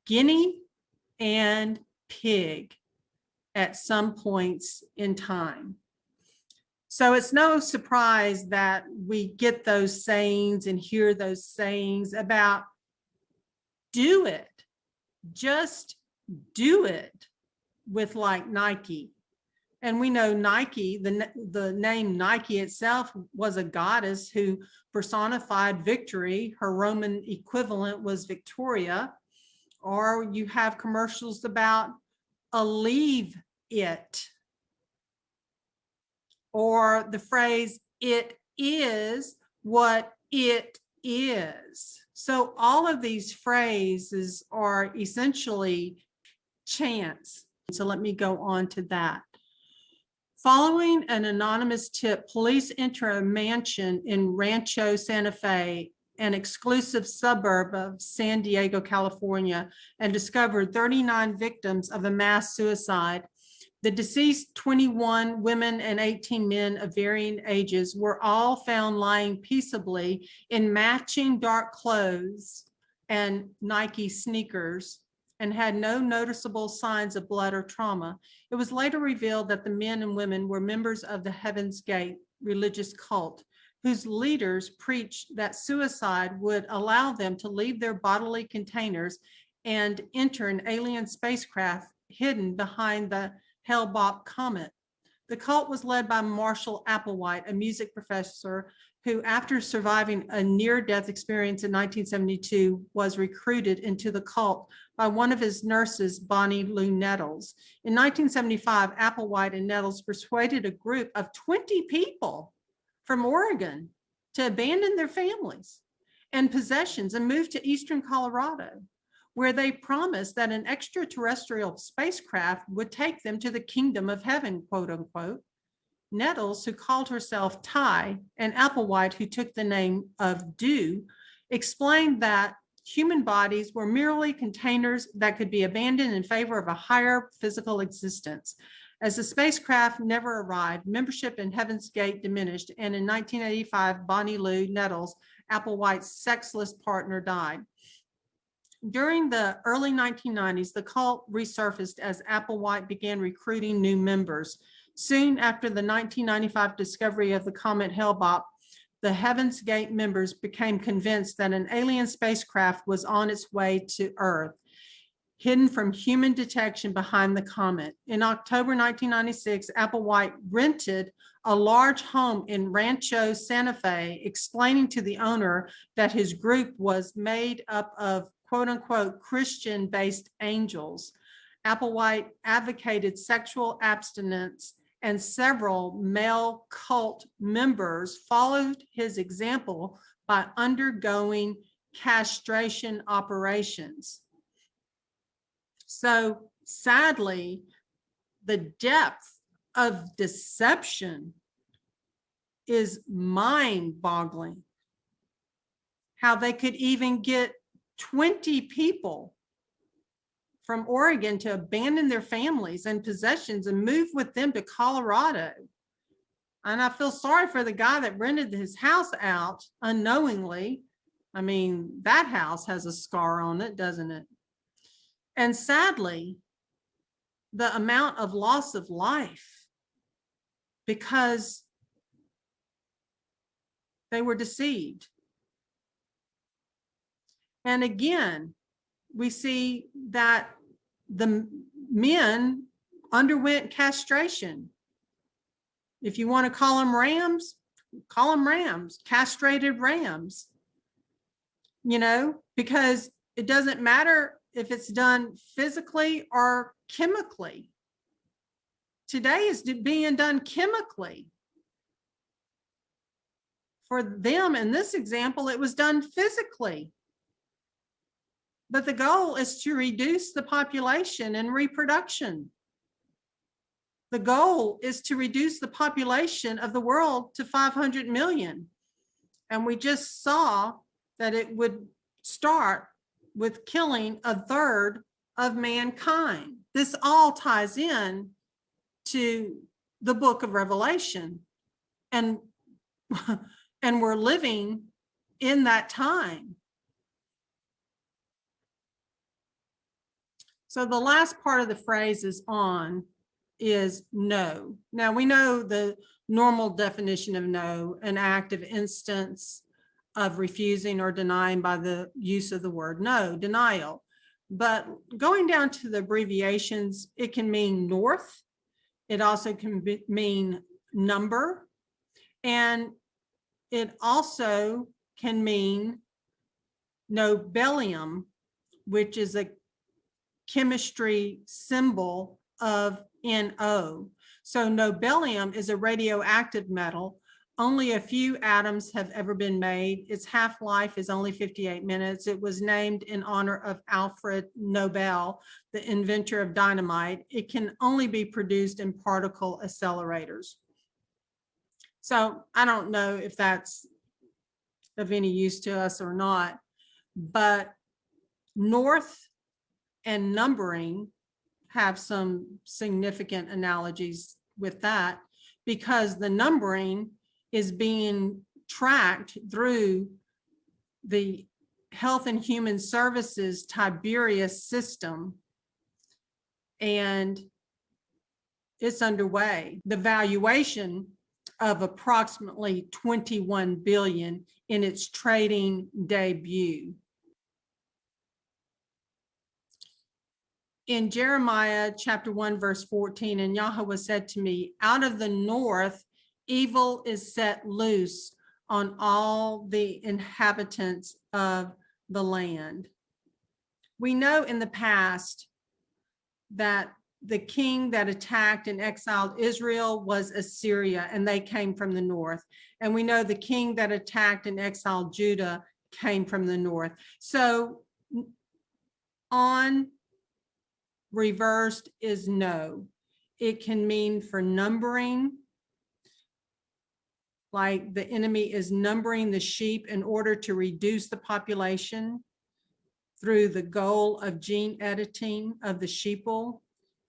Guinea and Pig at some points in time. So it's no surprise that we get those sayings and hear those sayings about do it, just do it, with like Nike. And we know Nike, the name Nike itself was a goddess who personified victory. Her Roman equivalent was Victoria. Or you have commercials about Alleviate it, or the phrase, it is what it is. So all of these phrases are essentially chants. So let me go on to that. Following an anonymous tip, police enter a mansion in Rancho Santa Fe, an exclusive suburb of San Diego, California, and discovered 39 victims of a mass suicide. The deceased 21 women and 18 men of varying ages were all found lying peaceably in matching dark clothes and Nike sneakers, and had no noticeable signs of blood or trauma. It was later revealed that the men and women were members of the Heaven's Gate religious cult, whose leaders preached that suicide would allow them to leave their bodily containers and enter an alien spacecraft hidden behind the Hale-Bopp comet. The cult was led by Marshall Applewhite, a music professor who, after surviving a near-death experience in 1972, was recruited into the cult by one of his nurses, Bonnie Lou Nettles. In 1975, Applewhite and Nettles persuaded a group of 20 people from Oregon to abandon their families and possessions and move to eastern Colorado, where they promised that an extraterrestrial spacecraft would take them to the kingdom of heaven, quote unquote. Nettles, who called herself Ty, and Applewhite, who took the name of Dew, explained that human bodies were merely containers that could be abandoned in favor of a higher physical existence. As the spacecraft never arrived, membership in Heaven's Gate diminished, and in 1985, Bonnie Lou Nettles, Applewhite's sexless partner, died. During the early 1990s, the cult resurfaced as Applewhite began recruiting new members. Soon after the 1995 discovery of the comet Hale-Bopp, the Heaven's Gate members became convinced that an alien spacecraft was on its way to Earth, hidden from human detection behind the comet. In October 1996, Applewhite rented a large home in Rancho Santa Fe, explaining to the owner that his group was made up of quote unquote Christian-based angels. Applewhite advocated sexual abstinence, and several male cult members followed his example by undergoing castration operations. So sadly, the depth of deception is mind-boggling. How they could even get 20 people from Oregon to abandon their families and possessions and move with them to Colorado. And I feel sorry for the guy that rented his house out unknowingly. I mean, that house has a scar on it, doesn't it? And sadly, the amount of loss of life because they were deceived. And again, we see that the men underwent castration. If you want to call them rams, call them rams, castrated rams, you know, because it doesn't matter if it's done physically or chemically. Today is being done chemically. For them, in this example, it was done physically. But the goal is to reduce the population and reproduction. The goal is to reduce the population of the world to 500 million. And we just saw that it would start with killing a third of mankind. This all ties in to the book of Revelation. And, and we're living in that time. So the last part of the phrase is no. Now we know the normal definition of no, an active instance of refusing or denying by the use of the word no, denial. But going down to the abbreviations, it can mean north. It also can mean number. And it also can mean nobelium, which is a chemistry symbol of NO. So nobelium is a radioactive metal. Only a few atoms have ever been made. Its half-life is only 58 minutes. It was named in honor of Alfred Nobel, the inventor of dynamite. It can only be produced in particle accelerators. So I don't know if that's of any use to us or not, but north and numbering have some significant analogies with that, because the numbering is being tracked through the Health and Human Services Tiberius system, and it's underway. The valuation of approximately 21 billion in its trading debut. In Jeremiah chapter 1, verse 14, and Yahweh said to me, out of the north, evil is set loose on all the inhabitants of the land. We know in the past that the king that attacked and exiled Israel was Assyria, and they came from the north. And we know the king that attacked and exiled Judah came from the north. So on reversed is no. It can mean for numbering, like the enemy is numbering the sheep in order to reduce the population through the goal of gene editing of the sheeple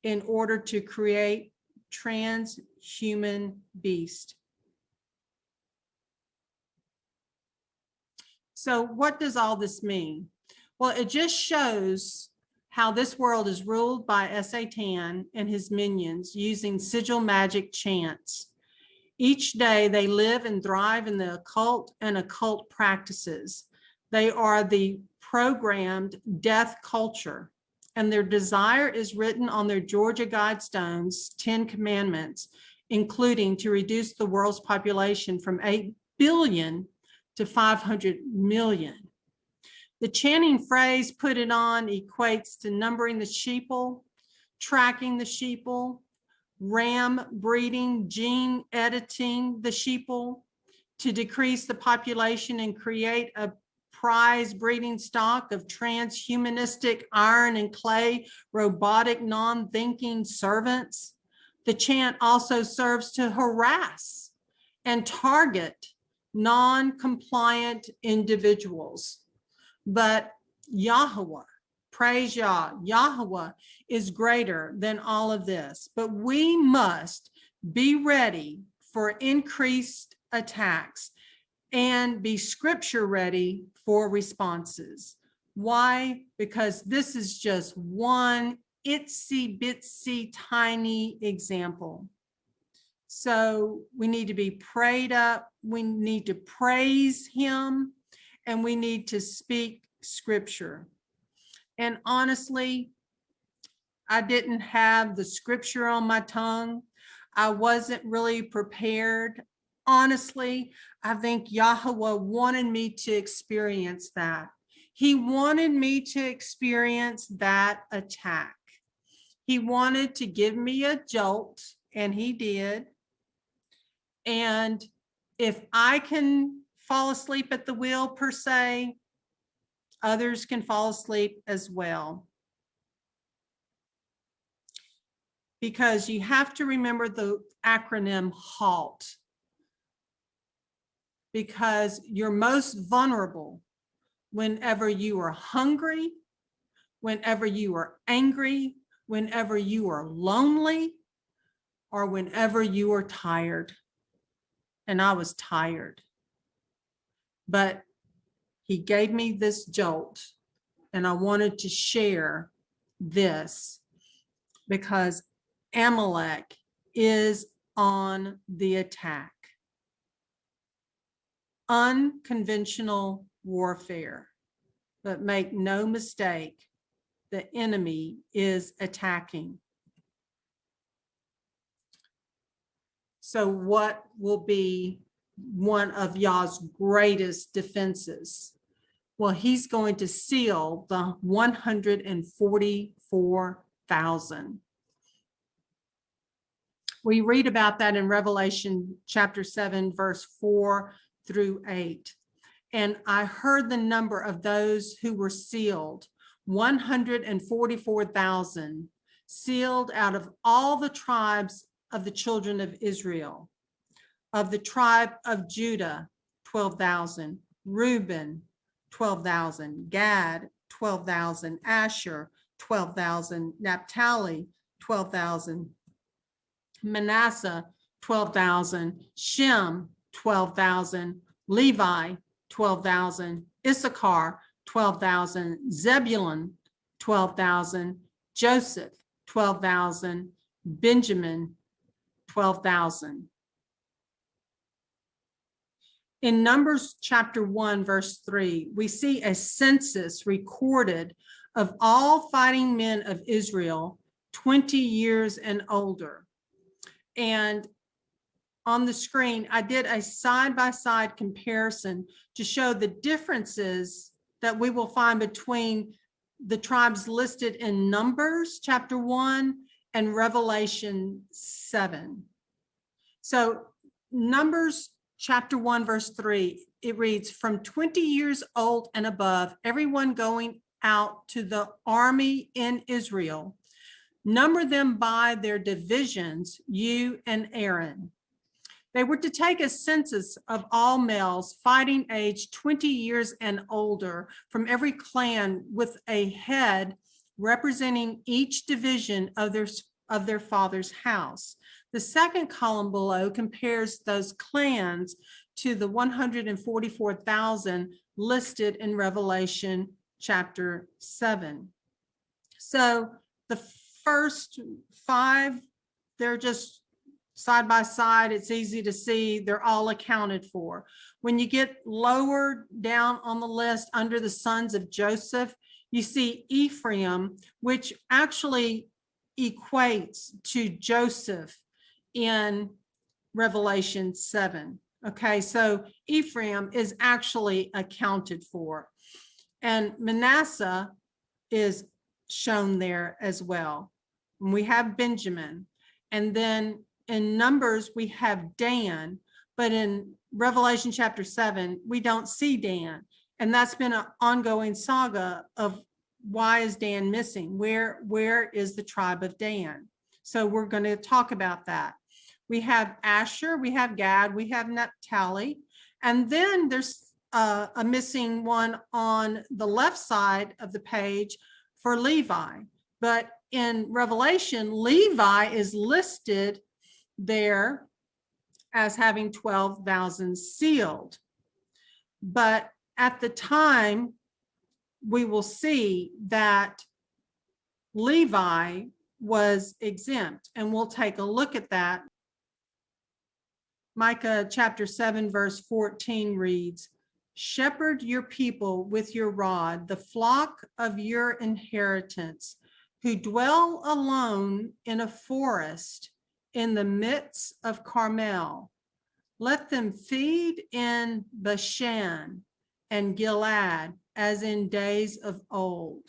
in order to create transhuman beast. So what does all this mean? Well, it just shows how this world is ruled by Satan and his minions using sigil magic chants. Each day they live and thrive in the occult and occult practices. They are the programmed death culture, and their desire is written on their Georgia Guidestones 10 commandments, including to reduce the world's population from 8 billion to 500 million. The chanting phrase "put it on" equates to numbering the sheeple, tracking the sheeple, ram breeding, gene editing the sheeple to decrease the population and create a prize breeding stock of transhumanistic iron and clay, robotic, non-thinking servants. The chant also serves to harass and target non-compliant individuals. But Yahweh, praise Yah, Yahweh is greater than all of this. But we must be ready for increased attacks and be scripture ready for responses. Why? Because this is just one itsy bitsy tiny example. So we need to be prayed up, we need to praise him, and we need to speak scripture. And honestly, I didn't have the scripture on my tongue. I wasn't really prepared. Honestly, I think Yahweh wanted me to experience that. He wanted me to experience that attack. He wanted to give me a jolt, and he did. And if I can fall asleep at the wheel per se, others can fall asleep as well. because you have to remember the acronym HALT, because you're most vulnerable whenever you are hungry, whenever you are angry, whenever you are lonely, or whenever you are tired. And I was tired. But he gave me this jolt, and I wanted to share this because Amalek is on the attack. Unconventional warfare, but make no mistake, the enemy is attacking. So what will be one of Yah's greatest defenses? Well, he's going to seal the 144,000. We read about that in Revelation chapter 7, verse 4 through 8. And I heard the number of those who were sealed, 144,000, sealed out of all the tribes of the children of Israel. Of the tribe of Judah, 12,000, Reuben, 12,000, Gad, 12,000, Asher, 12,000, Naphtali, 12,000, Manasseh, 12,000, Shem, 12,000, Levi, 12,000, Issachar, 12,000, Zebulun, 12,000, Joseph, 12,000, Benjamin, 12,000. In Numbers chapter 1, verse 3, we see a census recorded of all fighting men of Israel 20 years and older. And on the screen, I did a side-by-side comparison to show the differences that we will find between the tribes listed in Numbers chapter 1 and Revelation 7. So Numbers chapter 1, verse 3, it reads, from 20 years old and above, everyone going out to the army in Israel, number them by their divisions, you and Aaron. They were to take a census of all males fighting age 20 years and older from every clan, with a head representing each division of their father's house. The second column below compares those clans to the 144,000 listed in Revelation chapter 7. So the first 5, they're just side by side. It's easy to see they're all accounted for. When you get lower down on the list under the sons of Joseph, you see Ephraim, which actually equates to Joseph in Revelation 7. Okay, so Ephraim is actually accounted for. And Manasseh is shown there as well. And we have Benjamin. And then in Numbers, we have Dan. But in Revelation chapter 7, we don't see Dan. And that's been an ongoing saga of why is Dan missing? Where is the tribe of Dan? So we're going to talk about that. We have Asher, we have Gad, we have Naphtali, and then there's a missing one on the left side of the page for Levi. But in Revelation, Levi is listed there as having 12,000 sealed. But at the time, we will see that Levi was exempt, and we'll take a look at that. Micah chapter 7, verse 14 reads, shepherd your people with your rod, the flock of your inheritance, who dwell alone in a forest in the midst of Carmel. Let them feed in Bashan and Gilead as in days of old.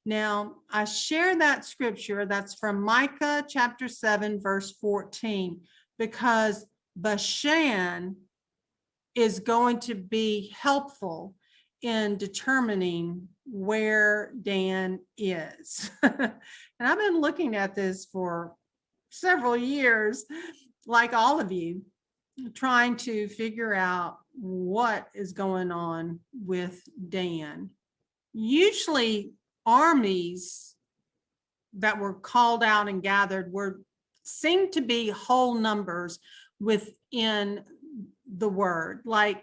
Now, I share that scripture, that's from Micah chapter 7, verse 14, because Bashan is going to be helpful in determining where Dan is. And I've been looking at this for several years, like all of you, trying to figure out what is going on with Dan. Usually armies that were called out and gathered seemed to be whole numbers within the word. Like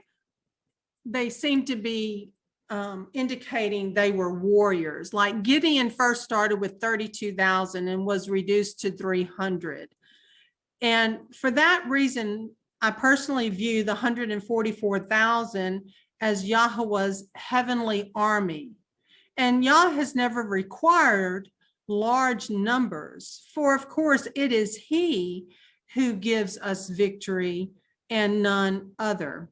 they seemed to be indicating they were warriors. Like Gideon first started with 32,000 and was reduced to 300. And for that reason, I personally view the 144,000 as Yahweh's heavenly army. And Yah has never required large numbers, for of course it is he who gives us victory and none other.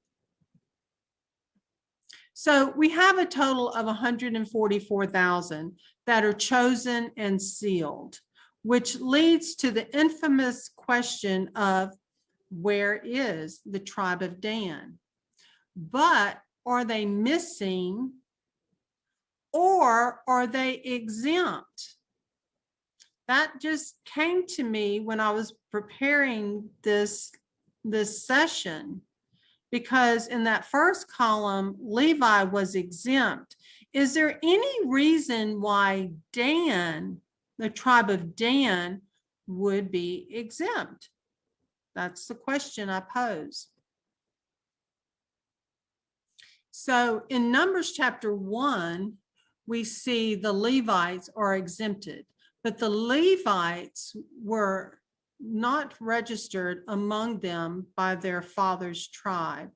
So we have a total of 144,000 that are chosen and sealed, which leads to the infamous question of where is the tribe of Dan? But are they missing or are they exempt? That just came to me when I was preparing this session, because in that first column, Levi was exempt. Is there any reason why Dan, the tribe of Dan, would be exempt? That's the question I pose. So in Numbers chapter 1, we see the Levites are exempted, but the Levites were not registered among them by their father's tribe,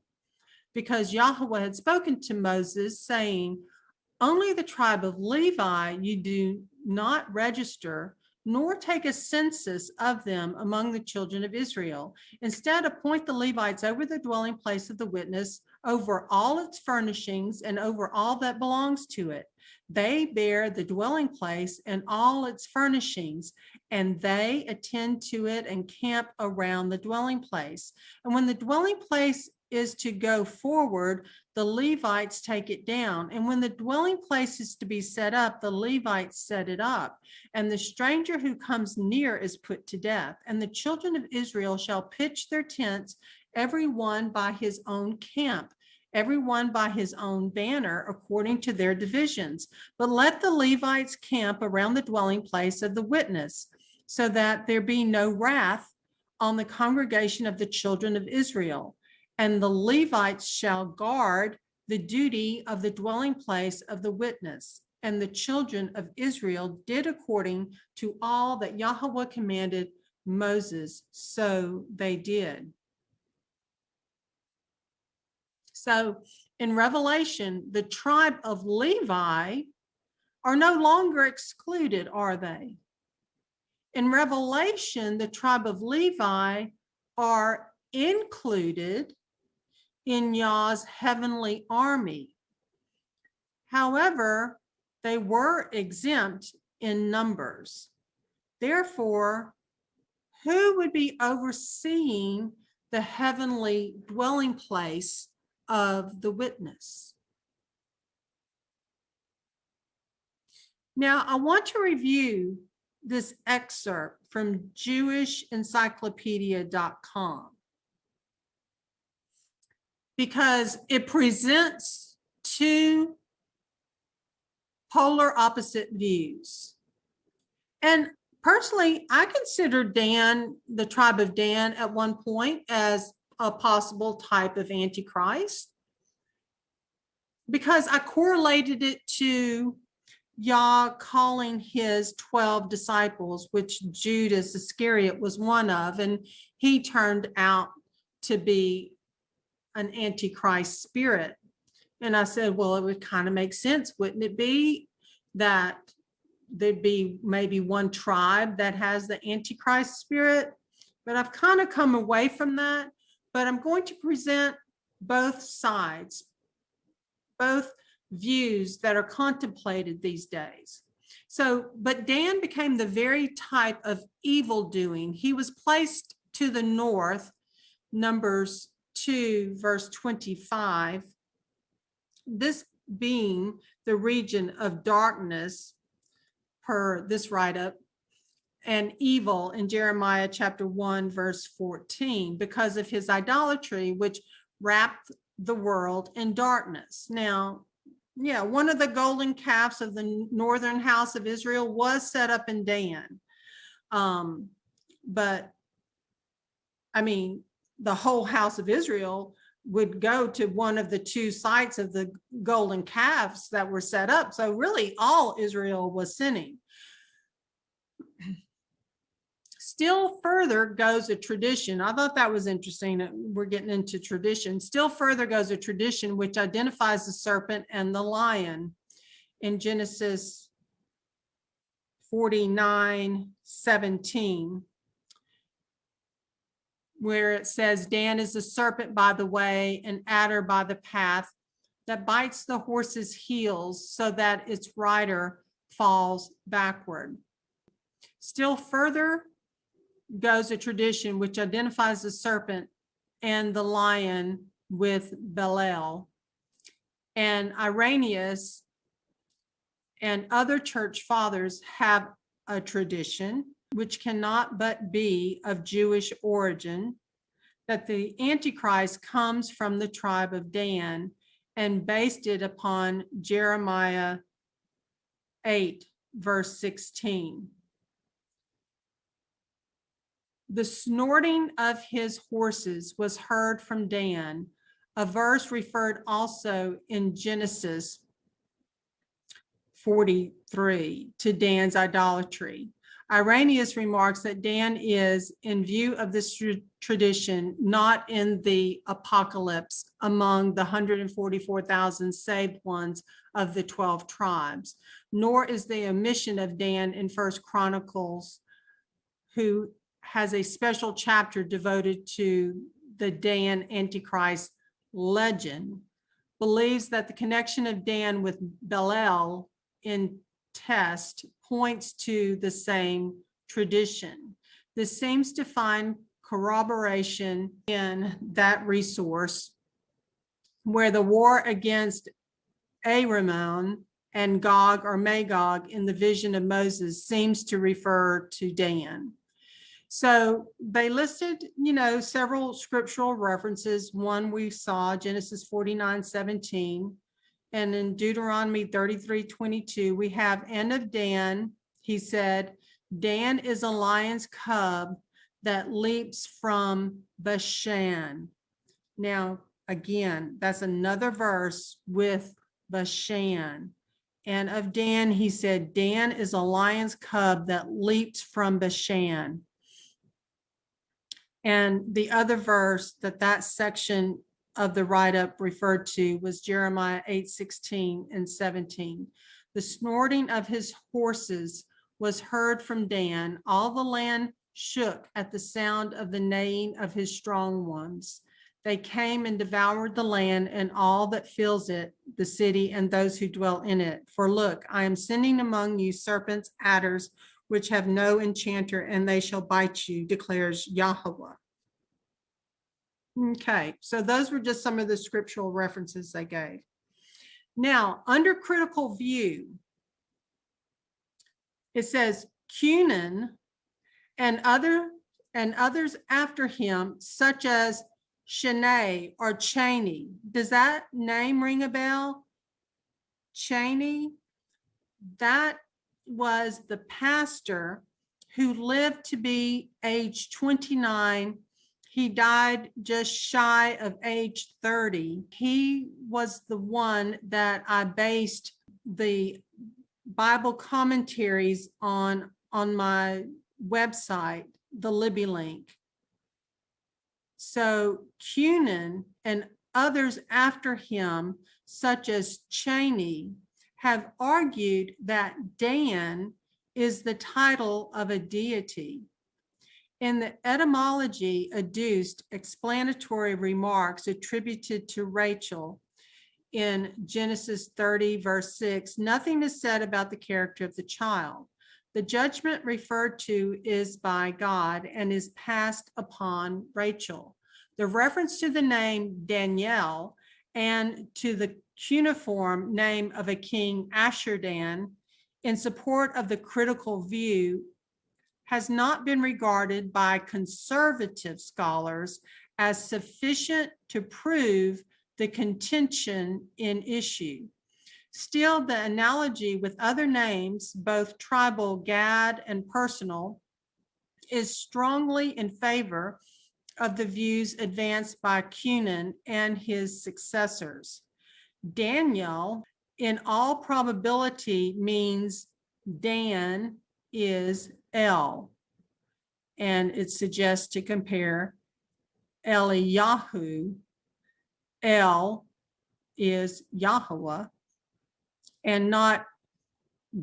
because Yahweh had spoken to Moses saying, only the tribe of Levi you do not register, nor take a census of them among the children of Israel. Instead, appoint the Levites over the dwelling place of the witness, over all its furnishings, and over all that belongs to it. They bear the dwelling place and all its furnishings, and they attend to it and camp around the dwelling place. And when the dwelling place is to go forward, the Levites take it down. And when the dwelling place is to be set up, the Levites set it up. And the stranger who comes near is put to death. And the children of Israel shall pitch their tents, every one by his own camp, every one by his own banner, according to their divisions. But let the Levites camp around the dwelling place of the witness, so that there be no wrath on the congregation of the children of Israel. And the Levites shall guard the duty of the dwelling place of the witness. And the children of Israel did according to all that Yahweh commanded Moses, so they did. So in Revelation, the tribe of Levi are no longer excluded, are they? In Revelation, the tribe of Levi are included in Yah's heavenly army. However, they were exempt in numbers. Therefore, who would be overseeing the heavenly dwelling place of the witness? Now, I want to review this excerpt from JewishEncyclopedia.com, because it presents two polar opposite views. And personally, I considered Dan, the tribe of Dan, at one point as a possible type of Antichrist, because I correlated it to Yah calling his 12 disciples, which Judas Iscariot was one of, and he turned out to be an Antichrist spirit. And I said, well, it would kind of make sense, wouldn't it be, that there'd be maybe one tribe that has the Antichrist spirit? But I've kind of come away from that. But I'm going to present both sides, both views that are contemplated these days. So, but Dan became the very type of evil doing. He was placed to the north, Numbers 2, verse 25, this being the region of darkness per this write-up, and evil in Jeremiah chapter 1, verse 14, because of his idolatry, which wrapped the world in darkness. Now, yeah, one of the golden calves of the northern house of Israel was set up in Dan. But I mean, the whole house of Israel would go to one of the two sites of the golden calves that were set up. So really all Israel was sinning. Still further goes a tradition. I thought that was interesting. We're getting into tradition. Still further goes a tradition which identifies the serpent and the lion in Genesis 49:17, where it says, Dan is the serpent by the way, and adder by the path, that bites the horse's heels so that its rider falls backward. Still further goes a tradition which identifies the serpent and the lion with Belial. And Irenaeus and other church fathers have a tradition which cannot but be of Jewish origin, that the Antichrist comes from the tribe of Dan, and based it upon Jeremiah 8, verse 16. The snorting of his horses was heard from Dan, a verse referred also in Genesis 43 to Dan's idolatry. Irenaeus remarks that Dan is, in view of this tradition, not in the apocalypse among the 144,000 saved ones of the 12 tribes, nor is the omission of Dan in First Chronicles, who has a special chapter devoted to the Dan Antichrist legend, believes that the connection of Dan with Belial in test points to the same tradition. This seems to find corroboration in that resource, where the war against Aramon and Gog or Magog in the vision of Moses seems to refer to Dan. So they listed, several scriptural references. One we saw, Genesis 49:17, and in Deuteronomy 33:22, we have, and of Dan, he said, Dan is a lion's cub that leaps from Bashan. Now, again, that's another verse with Bashan. And of Dan, he said, Dan is a lion's cub that leaps from Bashan. And the other verse that section of the write-up referred to was Jeremiah 8:16 and 17. The snorting of his horses was heard from Dan. All the land shook at the sound of the neighing of his strong ones. They came and devoured the land and all that fills it, the city and those who dwell in it. For look, I am sending among you serpents, adders, which have no enchanter, and they shall bite you, declares YHWH. Okay, so those were just some of the scriptural references they gave. Now, under critical view, it says Cunan and others after him, such as Shanae or Cheney. Does that name ring a bell? Cheney? That was the pastor who lived to be age 29. He died just shy of age 30. He was the one that I based the Bible commentaries on my website, the Libby link. So Cunan and others after him, such as Cheney, have argued that Dan is the title of a deity. In the etymology adduced, explanatory remarks attributed to Rachel in Genesis 30, verse 6, nothing is said about the character of the child. The judgment referred to is by God and is passed upon Rachel. The reference to the name Daniel and to the cuneiform name of a king, Ashurdan, in support of the critical view, has not been regarded by conservative scholars as sufficient to prove the contention in issue. Still, the analogy with other names, both tribal, Gad, and personal, is strongly in favor of the views advanced by Cunan and his successors. Daniel, in all probability, means Dan is El, and it suggests to compare Eliyahu, El is Yahweh, and not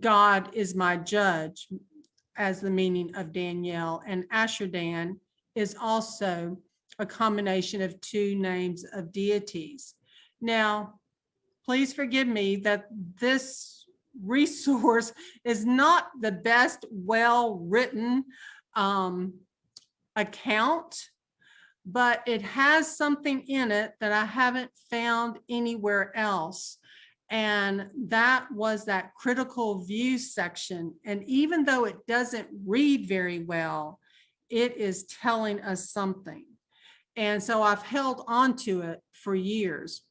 God is my judge, as the meaning of Daniel. And Ashurdan is also a combination of two names of deities. Now, please forgive me that this resource is not the best well-written account, but it has something in it that I haven't found anywhere else. And that was that critical view section. And even though it doesn't read very well, it is telling us something. And so I've held on to it for years.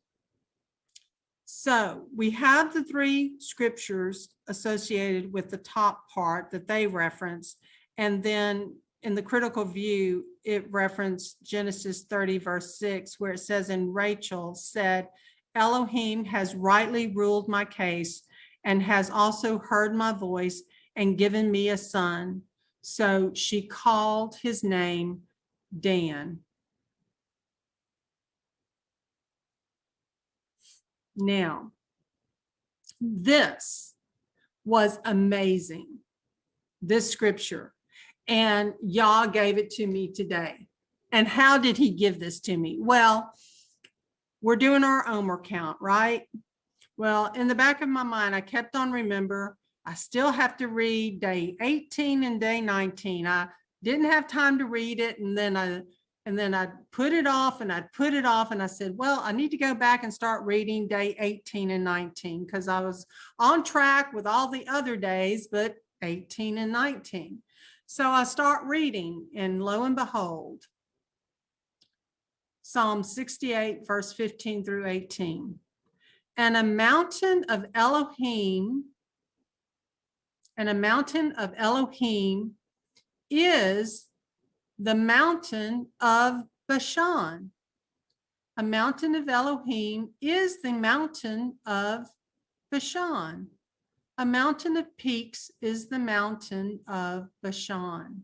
So we have the three scriptures associated with the top part that they reference. And then in the critical view, it referenced Genesis 30, verse 6, where it says, and Rachel said, Elohim has rightly ruled my case and has also heard my voice and given me a son. So she called his name Dan. Now, this was amazing, this scripture, and Yah gave it to me today. And how did he give this to me? Well, we're doing our Omer count, right? Well, in the back of my mind, I kept on remember, I still have to read day 18 and day 19. I didn't have time to read it, and then I put it off and I'd put it off, and I said, well, I need to go back and start reading day 18 and 19 because I was on track with all the other days, but 18 and 19. So I start reading, and lo and behold, Psalm 68, verse 15 through 18. And a mountain of Elohim is the mountain of Bashan. A mountain of Elohim is the mountain of Bashan. A mountain of peaks is the mountain of Bashan.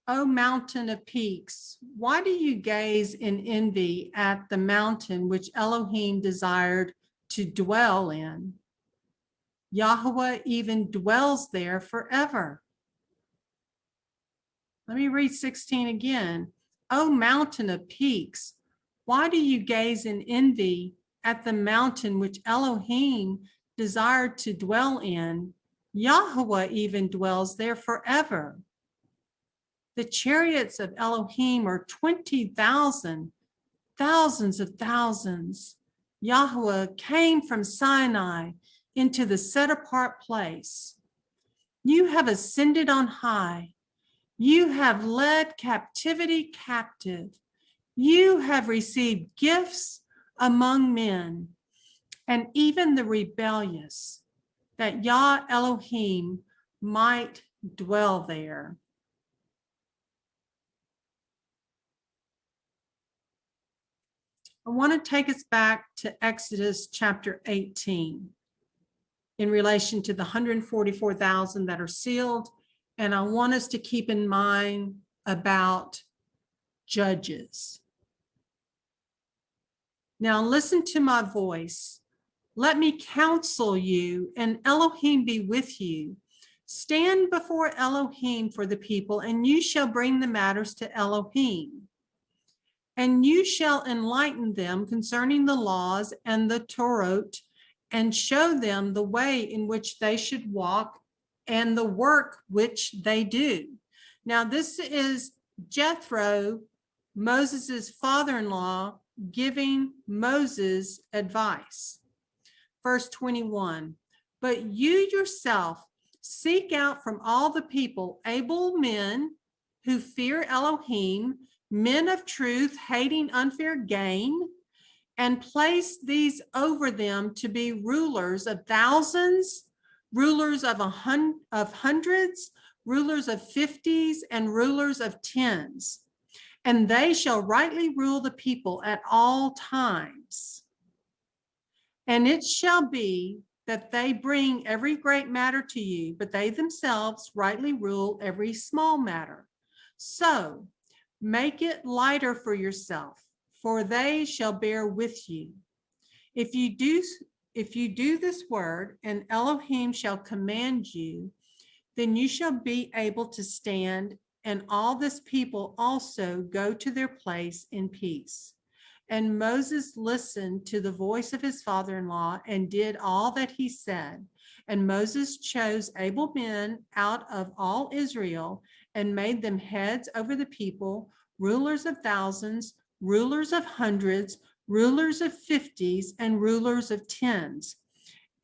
O mountain of peaks, why do you gaze in envy at the mountain which Elohim desired to dwell in? Yahweh even dwells there forever. Let me read 16 again. O mountain of peaks, why do you gaze in envy at the mountain which Elohim desired to dwell in? Yahweh even dwells there forever. The chariots of Elohim are 20,000, thousands of thousands. Yahweh came from Sinai into the set-apart place. You have ascended on high. You have led captivity captive. You have received gifts among men, and even the rebellious, that Yah Elohim might dwell there. I want to take us back to Exodus chapter 18 in relation to the 144,000 that are sealed. And I want us to keep in mind about judges. Now listen to my voice. Let me counsel you, and Elohim be with you. Stand before Elohim for the people, and you shall bring the matters to Elohim. And you shall enlighten them concerning the laws and the Torah, and show them the way in which they should walk and the work which they do. Now, this is Jethro, Moses's father-in-law, giving Moses advice. Verse 21, but you yourself Seek out from all the people able men who fear Elohim, men of truth, hating unfair gain, and place these over them to be rulers of thousands, rulers of hundreds, rulers of 50s, and rulers of 10s. And they shall rightly rule the people at all times. And it shall be that they bring every great matter to you, but they themselves rightly rule every small matter. So make it lighter for yourself, for they shall bear with you. If you do this word, and Elohim shall command you, then you shall be able to stand, and all this people also go to their place in peace. And Moses listened to the voice of his father-in-law and did all that he said. And Moses chose able men out of all Israel and made them heads over the people, rulers of thousands, rulers of hundreds, rulers of 50s, and rulers of 10s.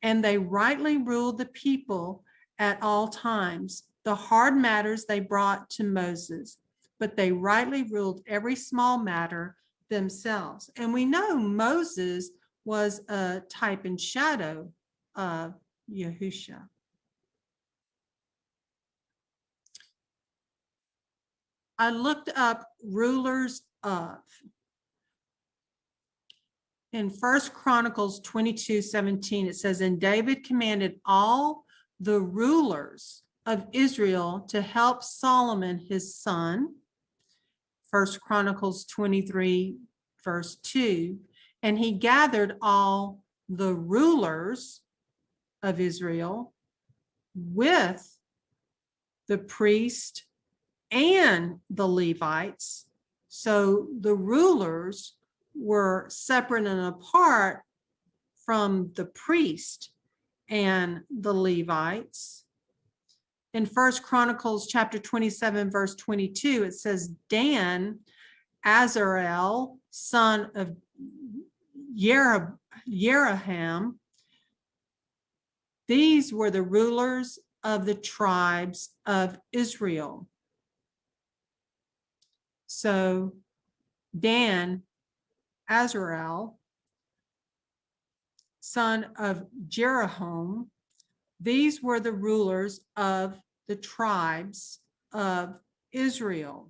And they rightly ruled the people at all times. The hard matters they brought to Moses, but they rightly ruled every small matter themselves. And we know Moses was a type and shadow of Yahusha. I looked up rulers of. In 1 Chronicles 22:17, it says, and David commanded all the rulers of Israel to help Solomon his son. 1 Chronicles 23, verse 2, and he gathered all the rulers of Israel with the priest and the Levites. So the rulers were separate and apart from the priest and the Levites. In 1 Chronicles chapter 27, verse 22, it says, Dan, Azarel, son of Yeraham, these were the rulers of the tribes of Israel. So Dan, Azarel, son of Jeroham, these were the rulers of the tribes of Israel.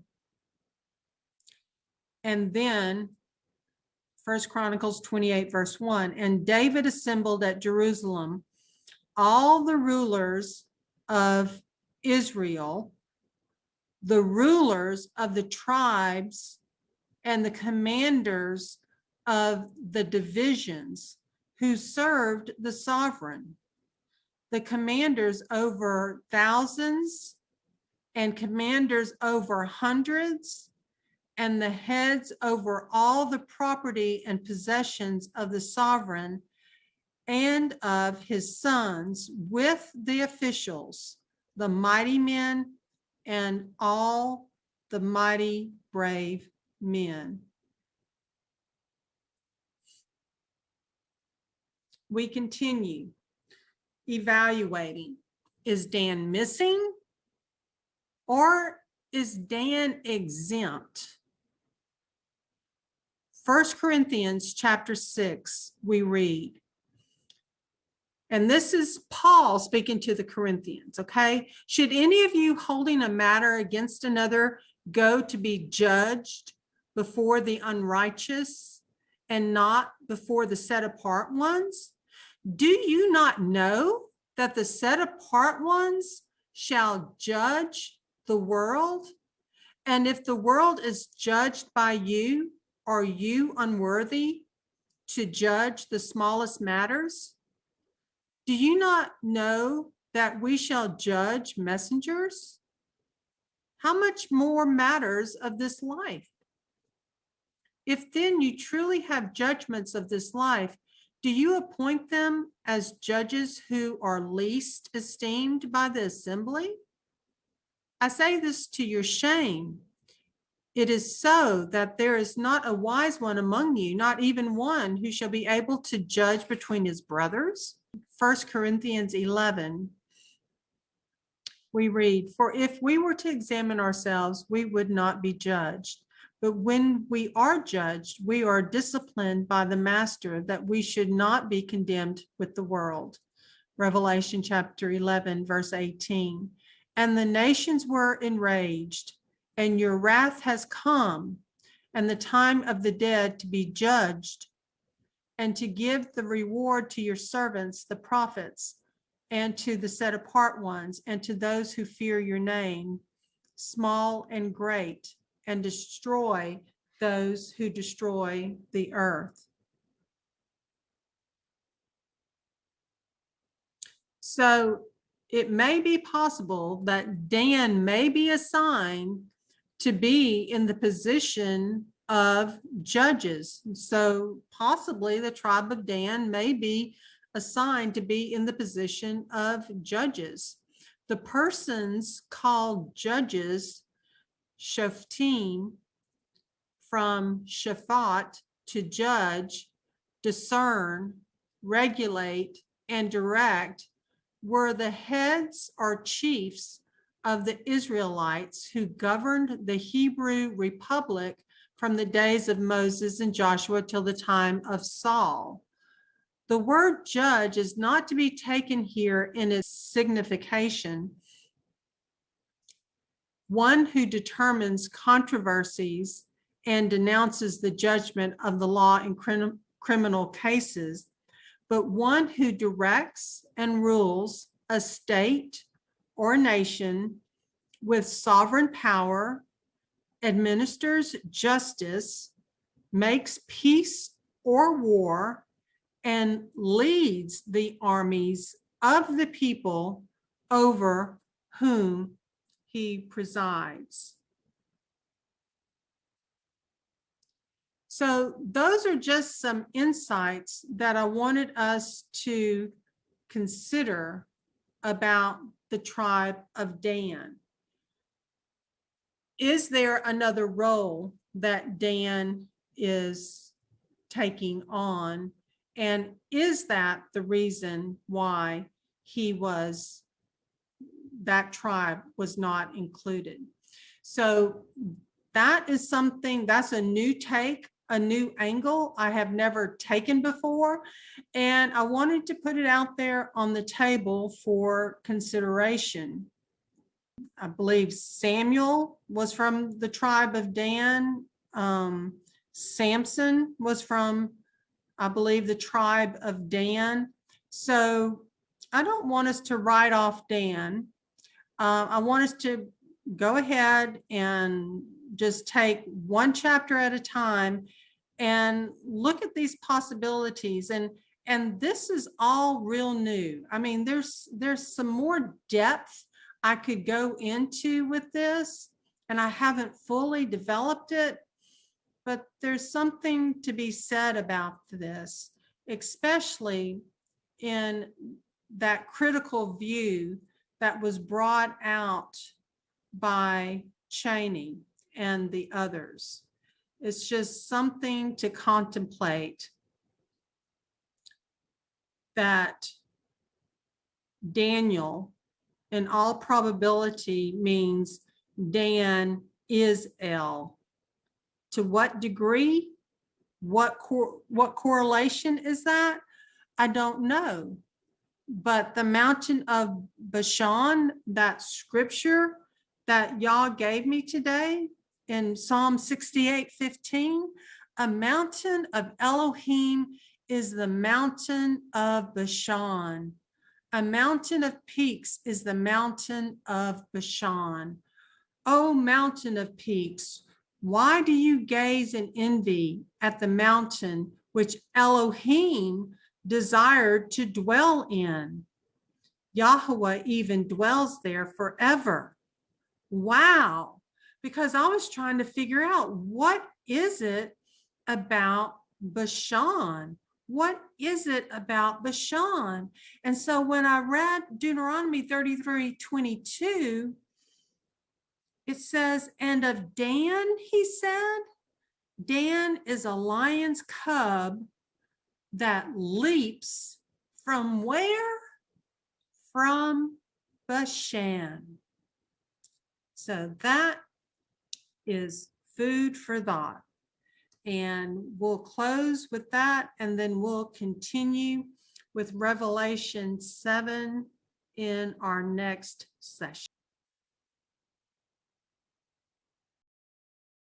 And then 1 Chronicles 28, verse 1, and David assembled at Jerusalem all the rulers of Israel, the rulers of the tribes, and the commanders of the divisions who served the sovereign, the commanders over thousands and commanders over hundreds, and the heads over all the property and possessions of the sovereign and of his sons, with the officials, the mighty men, and all the mighty brave men. We continue evaluating. Is Dan missing, or is Dan exempt? 1 Corinthians chapter 6, we read, and this is Paul speaking to the Corinthians, okay? Should any of you holding a matter against another go to be judged before the unrighteous and not before the set apart ones? Do you not know that the set apart ones shall judge the world? And if the world is judged by you, are you unworthy to judge the smallest matters? Do you not know that we shall judge messengers? How much more matters of this life? If then you truly have judgments of this life, do you appoint them as judges who are least esteemed by the assembly? I say this to your shame. It is so that there is not a wise one among you, not even one who shall be able to judge between his brothers. 1 Corinthians 11, we read, "For if we were to examine ourselves, we would not be judged. But when we are judged, we are disciplined by the Master, that we should not be condemned with the world." Revelation chapter 11, verse 18. "And the nations were enraged, and your wrath has come, and the time of the dead to be judged, and to give the reward to your servants, the prophets, and to the set apart ones, and to those who fear your name, small and great, and destroy those who destroy the earth." So it may be possible that Dan may be assigned to be in the position of judges. So possibly the tribe of Dan may be assigned to be in the position of judges. The persons called judges, shoftim, from shafat, to judge, discern, regulate, and direct, were the heads or chiefs of the Israelites who governed the Hebrew Republic from the days of Moses and Joshua till the time of Saul. The word judge is not to be taken here in its signification. One who determines controversies and denounces the judgment of the law in criminal cases, but one who directs and rules a state or nation with sovereign power, administers justice, makes peace or war, and leads the armies of the people over whom he presides. So those are just some insights that I wanted us to consider about the tribe of Dan. Is there another role that Dan is taking on? And is that the reason why that tribe was not included? So that is something, that's a new take, a new angle I have never taken before. And I wanted to put it out there on the table for consideration. I believe Samuel was from the tribe of Dan. Samson was from, I believe, the tribe of Dan. So I don't want us to write off Dan. I want us to go ahead and just take one chapter at a time and look at these possibilities. And this is all real new. I mean, there's some more depth I could go into with this, and I haven't fully developed it, but there's something to be said about this, especially in that critical view that was brought out by Cheney and the others. It's just something to contemplate, that Daniel, in all probability, means Dan is El. To what degree? What correlation is that? I don't know. But the mountain of Bashan, that scripture that Yah gave me today in Psalm 68:15, a mountain of Elohim is the mountain of Bashan. A mountain of peaks is the mountain of Bashan. O mountain of peaks, why do you gaze in envy at the mountain which Elohim desired to dwell in? Yahweh even dwells there forever. Wow. Because I was trying to figure out, what is it about Bashan? What is it about Bashan? And so when I read Deuteronomy 33:22, it says, and of Dan, he said, Dan is a lion's cub that leaps from where? From Bashan. So that is food for thought. And we'll close with that, and then we'll continue with Revelation 7 in our next session.